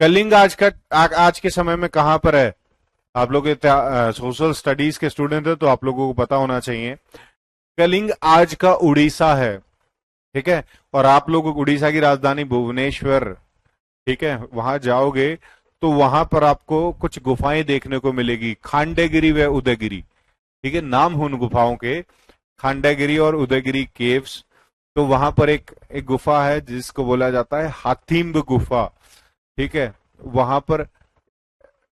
Kalinga आज के समय में कहां पर है? आप लोग सोशल स्टडीज के स्टूडेंट है तो आप लोगों को पता होना चाहिए। कलिंग आज का उड़ीसा है। ठीक है, और आप लोग उड़ीसा की राजधानी भुवनेश्वर, ठीक है, वहां जाओगे तो वहां पर आपको कुछ गुफाएं देखने को मिलेगी, खांडेगिरी व उदयगिरी। ठीक है, नाम हैं उन गुफाओं के, खांडागिरी और उदयगिरी केव्स। तो वहां पर एक गुफा है जिसको बोला जाता है हाथीम्ब गुफा। ठीक है, वहां पर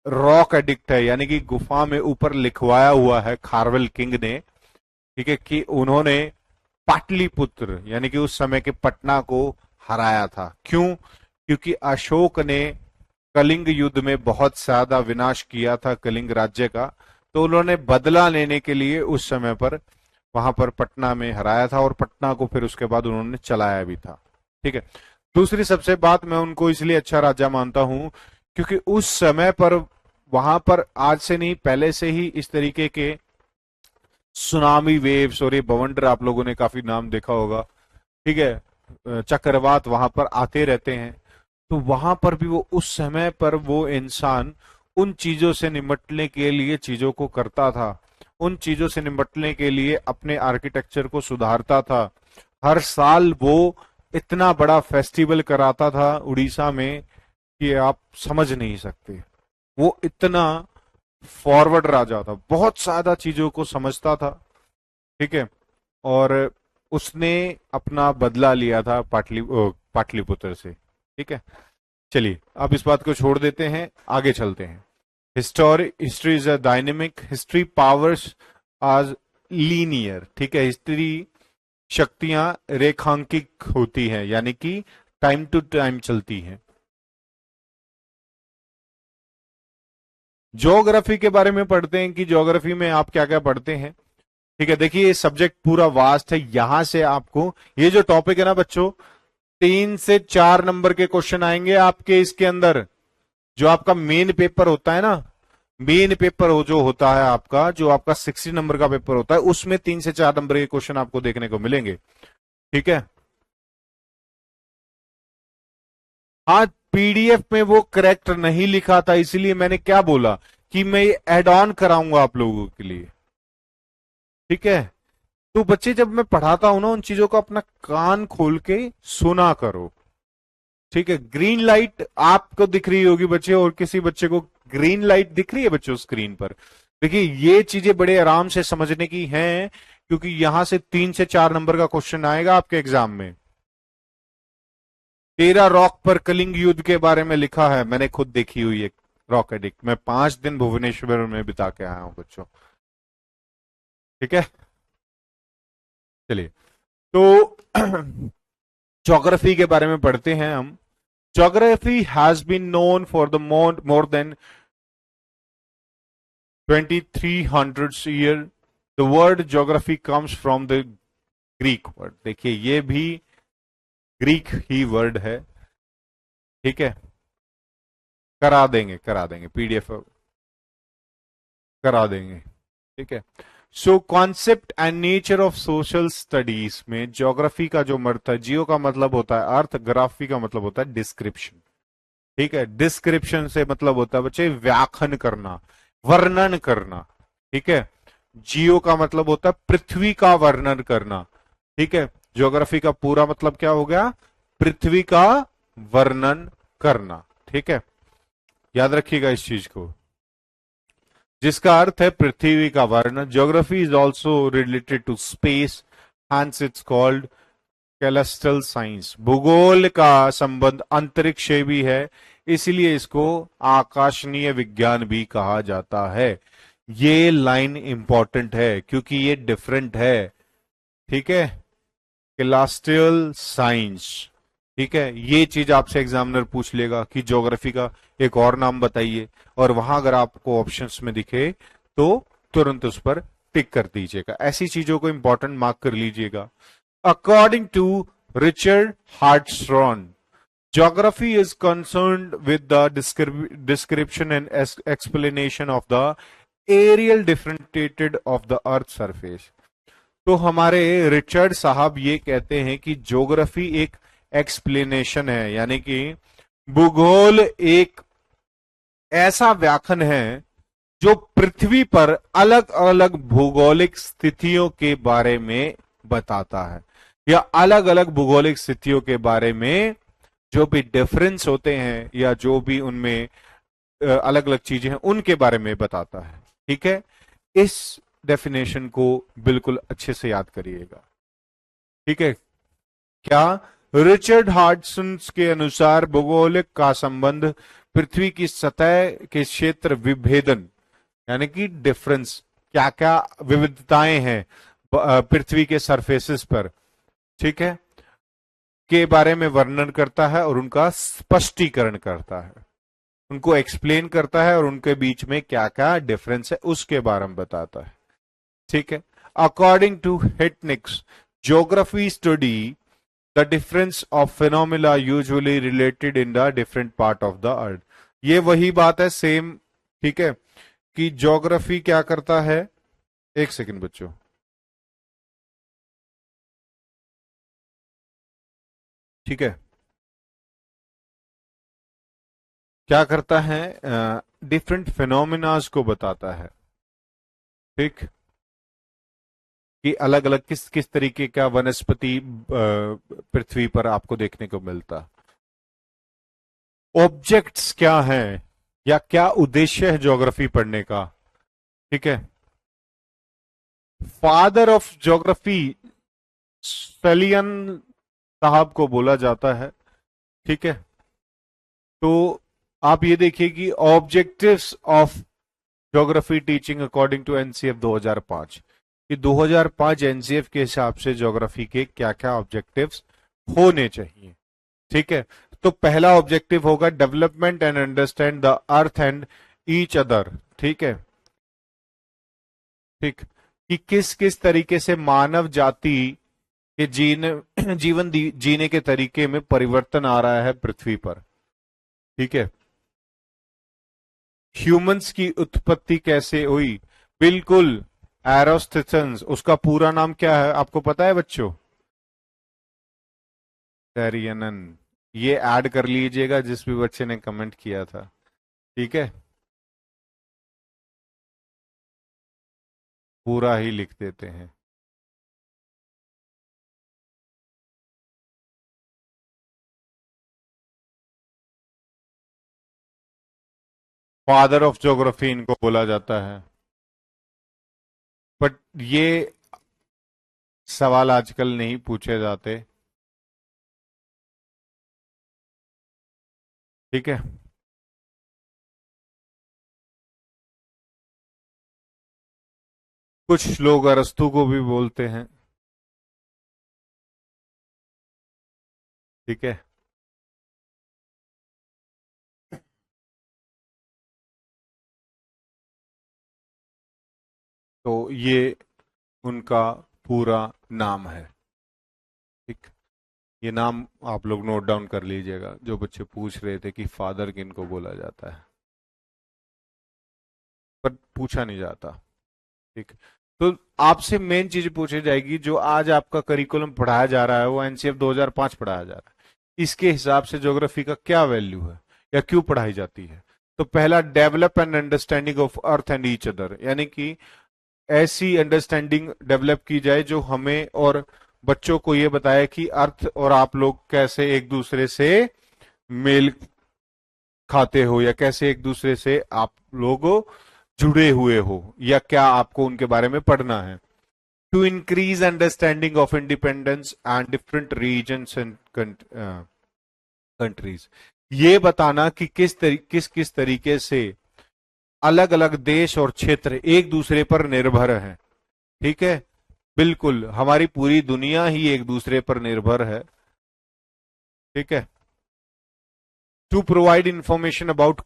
रॉक एडिक्ट है, यानी कि गुफा में ऊपर लिखवाया हुआ है खारवेल किंग ने, ठीक है, कि उन्होंने पाटलिपुत्र यानी कि उस समय के पटना को हराया था। क्यों? क्योंकि अशोक ने कलिंग युद्ध में बहुत ज्यादा विनाश किया था कलिंग राज्य का, तो उन्होंने बदला लेने के लिए उस समय पर वहां पर पटना में हराया था, और पटना को फिर उसके बाद उन्होंने चलाया भी था। ठीक है, दूसरी सबसे बात, मैं उनको इसलिए अच्छा राजा मानता हूं क्योंकि उस समय पर वहां पर आज से नहीं पहले से ही इस तरीके के सुनामी वेव्स और ये बवंडर, आप लोगों ने काफी नाम देखा होगा, ठीक है, चक्रवात वहां पर आते रहते हैं। तो वहां पर भी वो उस समय पर वो इंसान उन चीजों से निपटने के लिए चीजों को करता था, उन चीजों से निपटने के लिए अपने आर्किटेक्चर को सुधारता था। हर साल वो इतना बड़ा फेस्टिवल कराता था उड़ीसा में कि आप समझ नहीं सकते। वो इतना फॉरवर्ड राजा था, बहुत ज्यादा चीजों को समझता था। ठीक है, और उसने अपना बदला लिया था पाटलिपुत्र से। ठीक है, चलिए अब इस बात को छोड़ देते हैं, आगे चलते हैं। History is a dynamic, history powers आज लीनियर। ठीक है, हिस्ट्री शक्तियां रेखांकित होती हैं, यानी कि टाइम टू टाइम चलती हैं। ज्योग्राफी के बारे में पढ़ते हैं कि ज्योग्राफी में आप क्या क्या पढ़ते हैं। ठीक है, देखिए ये सब्जेक्ट पूरा वास्ट है, यहां से आपको ये जो टॉपिक है ना बच्चों, 3 से 4 नंबर के क्वेश्चन आएंगे आपके इसके अंदर। जो आपका मेन पेपर होता है ना, मेन पेपर हो जो होता है आपका, जो आपका 60 नंबर का पेपर होता है, उसमें 3 से 4 नंबर के क्वेश्चन आपको देखने को मिलेंगे। ठीक है, हाँ, पीडीएफ में वो करेक्ट नहीं लिखा था, इसलिए मैंने क्या बोला कि मैं ये एड ऑन कराऊंगा आप लोगों के लिए। ठीक है, तो बच्चे जब मैं पढ़ाता हूं ना, उन चीजों को अपना कान खोल के सुना करो। ठीक है, ग्रीन लाइट आपको दिख रही होगी बच्चे, और किसी बच्चे को ग्रीन लाइट दिख रही है बच्चों स्क्रीन पर? देखिए ये चीजें बड़े आराम से समझने की हैं, क्योंकि यहां से 3 से 4 नंबर का क्वेश्चन आएगा आपके एग्जाम में। 13 रॉक पर कलिंग युद्ध के बारे में लिखा है, मैंने खुद देखी हुई है रॉक एडिक्ट। मैं 5 दिन भुवनेश्वर में बिता के आया हूं बच्चों। ठीक है, चलिए तो ज्योग्राफी के बारे में पढ़ते हैं हम। Geography has been known for the more than 2300 year. The word geography comes from the Greek word. देखिए ये भी ग्रीक ही वर्ड है। ठीक है, करा देंगे पीडीएफ करा देंगे। ठीक है, so concept and nature of social studies में ज्योग्राफी का जो अर्थ है, जियो का मतलब होता है अर्थ, ग्राफी का मतलब होता है डिस्क्रिप्शन। ठीक है, डिस्क्रिप्शन से मतलब होता है बच्चे व्याख्यान करना, वर्णन करना। ठीक है, जियो का मतलब होता है पृथ्वी का वर्णन करना। ठीक है, ज्योग्राफी का पूरा मतलब क्या हो गया? पृथ्वी का वर्णन करना। ठीक है, याद रखिएगा इस चीज को, जिसका अर्थ है पृथ्वी का वर्णन। Geography is also related to space, hence it's called celestial science. भूगोल का संबंध अंतरिक्ष से भी है, इसलिए इसको आकाशनीय विज्ञान भी कहा जाता है। ये लाइन इंपॉर्टेंट है क्योंकि ये डिफरेंट है। ठीक है, कैलेस्ट्रियल साइंस। ठीक है, ये चीज आपसे एग्जामिनर पूछ लेगा कि ज्योग्राफी का एक और नाम बताइए, और वहां अगर आपको ऑप्शंस में दिखे तो तुरंत उस पर टिक कर दीजिएगा। ऐसी चीजों को इंपॉर्टेंट मार्क कर लीजिएगा। According to Richard Hartshorne, geography is concerned with the description and explanation of the aerial differentiated of the earth surface। तो हमारे रिचर्ड साहब ये कहते हैं कि ज्योग्राफी एक एक्सप्लेनेशन है, यानी कि भूगोल एक ऐसा व्याख्यान है जो पृथ्वी पर अलग अलग भौगोलिक स्थितियों के बारे में बताता है, या अलग अलग भौगोलिक स्थितियों के बारे में जो भी डिफरेंस होते हैं या जो भी उनमें अलग अलग चीजें हैं उनके बारे में बताता है। ठीक है, इस डेफिनेशन को बिल्कुल अच्छे से याद करिएगा। ठीक है, क्या रिचर्ड हार्डसन के अनुसार भूगोलिक का संबंध पृथ्वी की सतह के क्षेत्र विभेदन, यानी कि डिफरेंस, क्या क्या विविधताएं हैं पृथ्वी के सरफेसेस पर, ठीक है, के बारे में वर्णन करता है और उनका स्पष्टीकरण करता है, उनको एक्सप्लेन करता है और उनके बीच में क्या क्या डिफरेंस है उसके बारे में बताता है। ठीक है, according to Hettner's, geography study the difference of phenomena usually related in the different part of the earth. ये वही बात है सेम, ठीक है, कि ज्योग्राफी क्या करता है, एक सेकंड बच्चों, ठीक है, क्या करता है, डिफरेंट फिनोमिनाज को बताता है, ठीक, कि अलग अलग किस किस तरीके का वनस्पति पृथ्वी पर आपको देखने को मिलता, ऑब्जेक्ट्स क्या हैं या क्या उद्देश्य है ज्योग्राफी पढ़ने का। ठीक है, फादर ऑफ ज्योग्राफी सेलियन साहब को बोला जाता है। ठीक है, तो आप ये देखिए कि objectives of geography teaching according to NCF 2005, कि 2005 एनसीएफ के हिसाब से ज्योग्राफी के क्या क्या ऑब्जेक्टिव्स होने चाहिए। ठीक है, तो पहला ऑब्जेक्टिव होगा development and understand the earth and each other. ठीक है, ठीक, कि किस किस तरीके से मानव जाति के जीवन जीने के तरीके में परिवर्तन आ रहा है पृथ्वी पर। ठीक है, ह्यूमंस की उत्पत्ति कैसे हुई, बिल्कुल, एरोस्थिथन्स, उसका पूरा नाम क्या है आपको पता है बच्चों, टेरियनन, ये ऐड कर लीजिएगा जिस भी बच्चे ने कमेंट किया था। ठीक है, पूरा ही लिख देते हैं। फादर ऑफ ज्योग्राफी इनको बोला जाता है, बट ये सवाल आजकल नहीं पूछे जाते। ठीक है, कुछ लोग अरस्तु को भी बोलते हैं। ठीक है, तो ये उनका पूरा नाम है। ठीक, ये नाम आप लोग नोट डाउन कर लीजिएगा, जो बच्चे पूछ रहे थे कि फादर किनको बोला जाता है, पर पूछा नहीं जाता। ठीक, तो आपसे मेन चीज पूछी जाएगी, जो आज आपका करिकुलम पढ़ाया जा रहा है वो एनसीएफ 2005 पढ़ाया जा रहा है, इसके हिसाब से ज्योग्राफी का क्या वैल्यू है या क्यों पढ़ाई जाती है। तो पहला, develop and understanding of earth and each other, यानी कि ऐसी अंडरस्टैंडिंग डेवलप की जाए जो हमें और बच्चों को ये बताए कि अर्थ और आप लोग कैसे एक दूसरे से मेल खाते हो, या कैसे एक दूसरे से आप लोग जुड़े हुए हो, या क्या आपको उनके बारे में पढ़ना है। To increase understanding of independence and different regions and countries, ये बताना कि किस तरीके से अलग अलग देश और क्षेत्र एक दूसरे पर निर्भर हैं। ठीक है, बिल्कुल, हमारी पूरी दुनिया ही एक दूसरे पर निर्भर है। ठीक है, to provide information about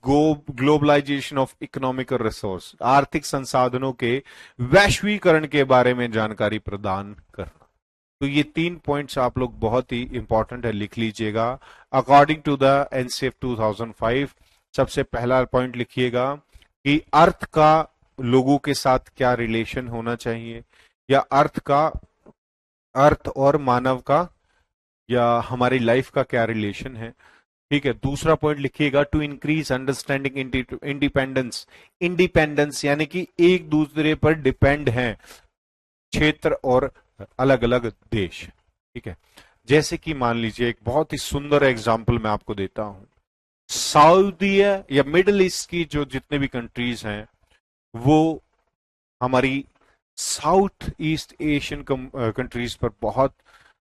globalisation of economical resource, आर्थिक संसाधनों के वैश्वीकरण के बारे में जानकारी प्रदान करना। तो ये 3 पॉइंट्स आप लोग बहुत ही इंपॉर्टेंट है, लिख लीजिएगा। अकॉर्डिंग टू द एनसीएफ 2005, सबसे पहला पॉइंट लिखिएगा कि अर्थ का लोगों के साथ क्या रिलेशन होना चाहिए, या अर्थ का अर्थ और मानव का या हमारी लाइफ का क्या रिलेशन है। ठीक है, दूसरा पॉइंट लिखिएगा, to increase understanding independence. Independence यानी कि एक दूसरे पर डिपेंड हैं क्षेत्र और अलग अलग देश। ठीक है, जैसे कि मान लीजिए एक बहुत ही सुंदर एग्जाम्पल मैं आपको देता हूं। सऊदी या मिडिल ईस्ट की जो जितने भी कंट्रीज हैं वो हमारी साउथ ईस्ट एशियन कंट्रीज पर बहुत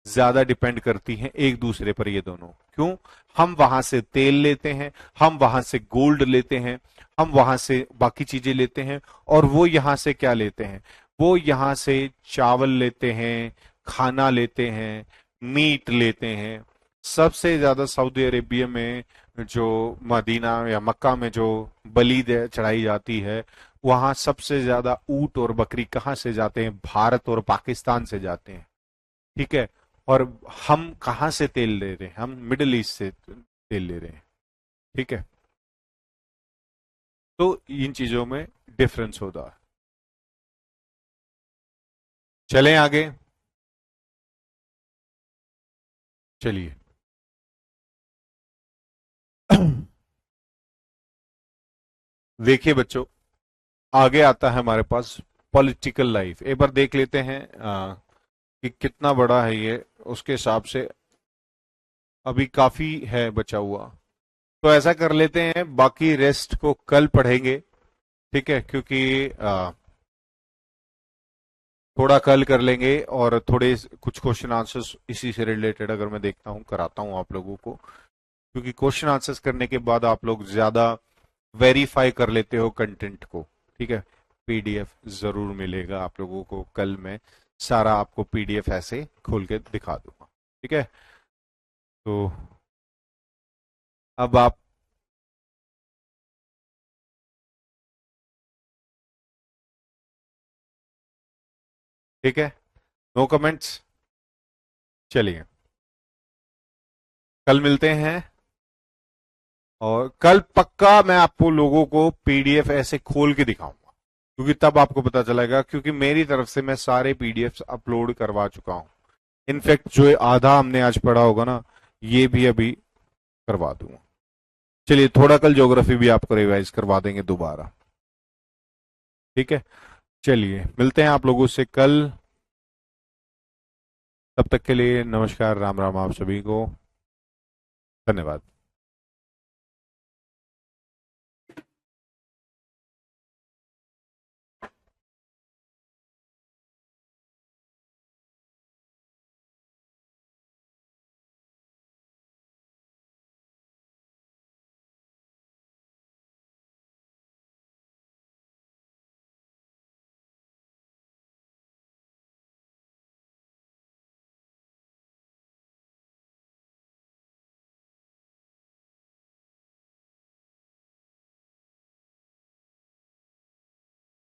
ज्यादा डिपेंड करती हैं एक दूसरे पर। ये दोनों क्यों? हम वहां से तेल लेते हैं, हम वहां से गोल्ड लेते हैं, हम वहां से बाकी चीजें लेते हैं, और वो यहां से क्या लेते हैं? वो यहां से चावल लेते हैं, खाना लेते हैं, मीट लेते हैं। सबसे ज्यादा सऊदी अरेबिया में जो मदीना या मक्का में जो बलि चढ़ाई जाती है, वहां सबसे ज्यादा ऊंट और बकरी कहाँ से जाते हैं? भारत और पाकिस्तान से जाते हैं। ठीक है, और हम कहाँ से तेल ले रहे हैं? हम मिडिल ईस्ट से तेल ले रहे हैं। ठीक है, तो इन चीजों में डिफरेंस होता है। चलें आगे। चलिए। देखिए बच्चों, आगे आता है हमारे पास पॉलिटिकल लाइफ। एक बार देख लेते हैं कि कितना बड़ा है ये, उसके हिसाब से अभी काफी है बचा हुआ। तो ऐसा कर लेते हैं, बाकी रेस्ट को कल पढ़ेंगे। ठीक है, क्योंकि थोड़ा कल कर लेंगे, और थोड़े कुछ क्वेश्चन आंसर्स इसी से रिलेटेड अगर मैं देखता हूँ कराता हूँ आप लोगों को, क्योंकि क्वेश्चन आंसर्स करने के बाद आप लोग ज्यादा वेरीफाई कर लेते हो कंटेंट को। ठीक है, पीडीएफ जरूर मिलेगा आप लोगों को कल। मैं सारा आपको पीडीएफ ऐसे खोल के दिखा दूंगा। ठीक है, तो अब आप, ठीक है, नो कमेंट्स। चलिए, कल मिलते हैं, और कल पक्का मैं आपको लोगों को पीडीएफ ऐसे खोल के दिखाऊंगा, क्योंकि तब आपको पता चलेगा, क्योंकि मेरी तरफ से मैं सारे पीडीएफ अपलोड करवा चुका हूं। इनफैक्ट जो आधा हमने आज पढ़ा होगा ना, ये भी अभी करवा दूंगा। चलिए, थोड़ा कल ज्योग्राफी भी आपको रिवाइज करवा देंगे दोबारा। ठीक है, चलिए मिलते हैं आप लोगों से कल। तब तक के लिए नमस्कार, राम राम आप सभी को। धन्यवाद।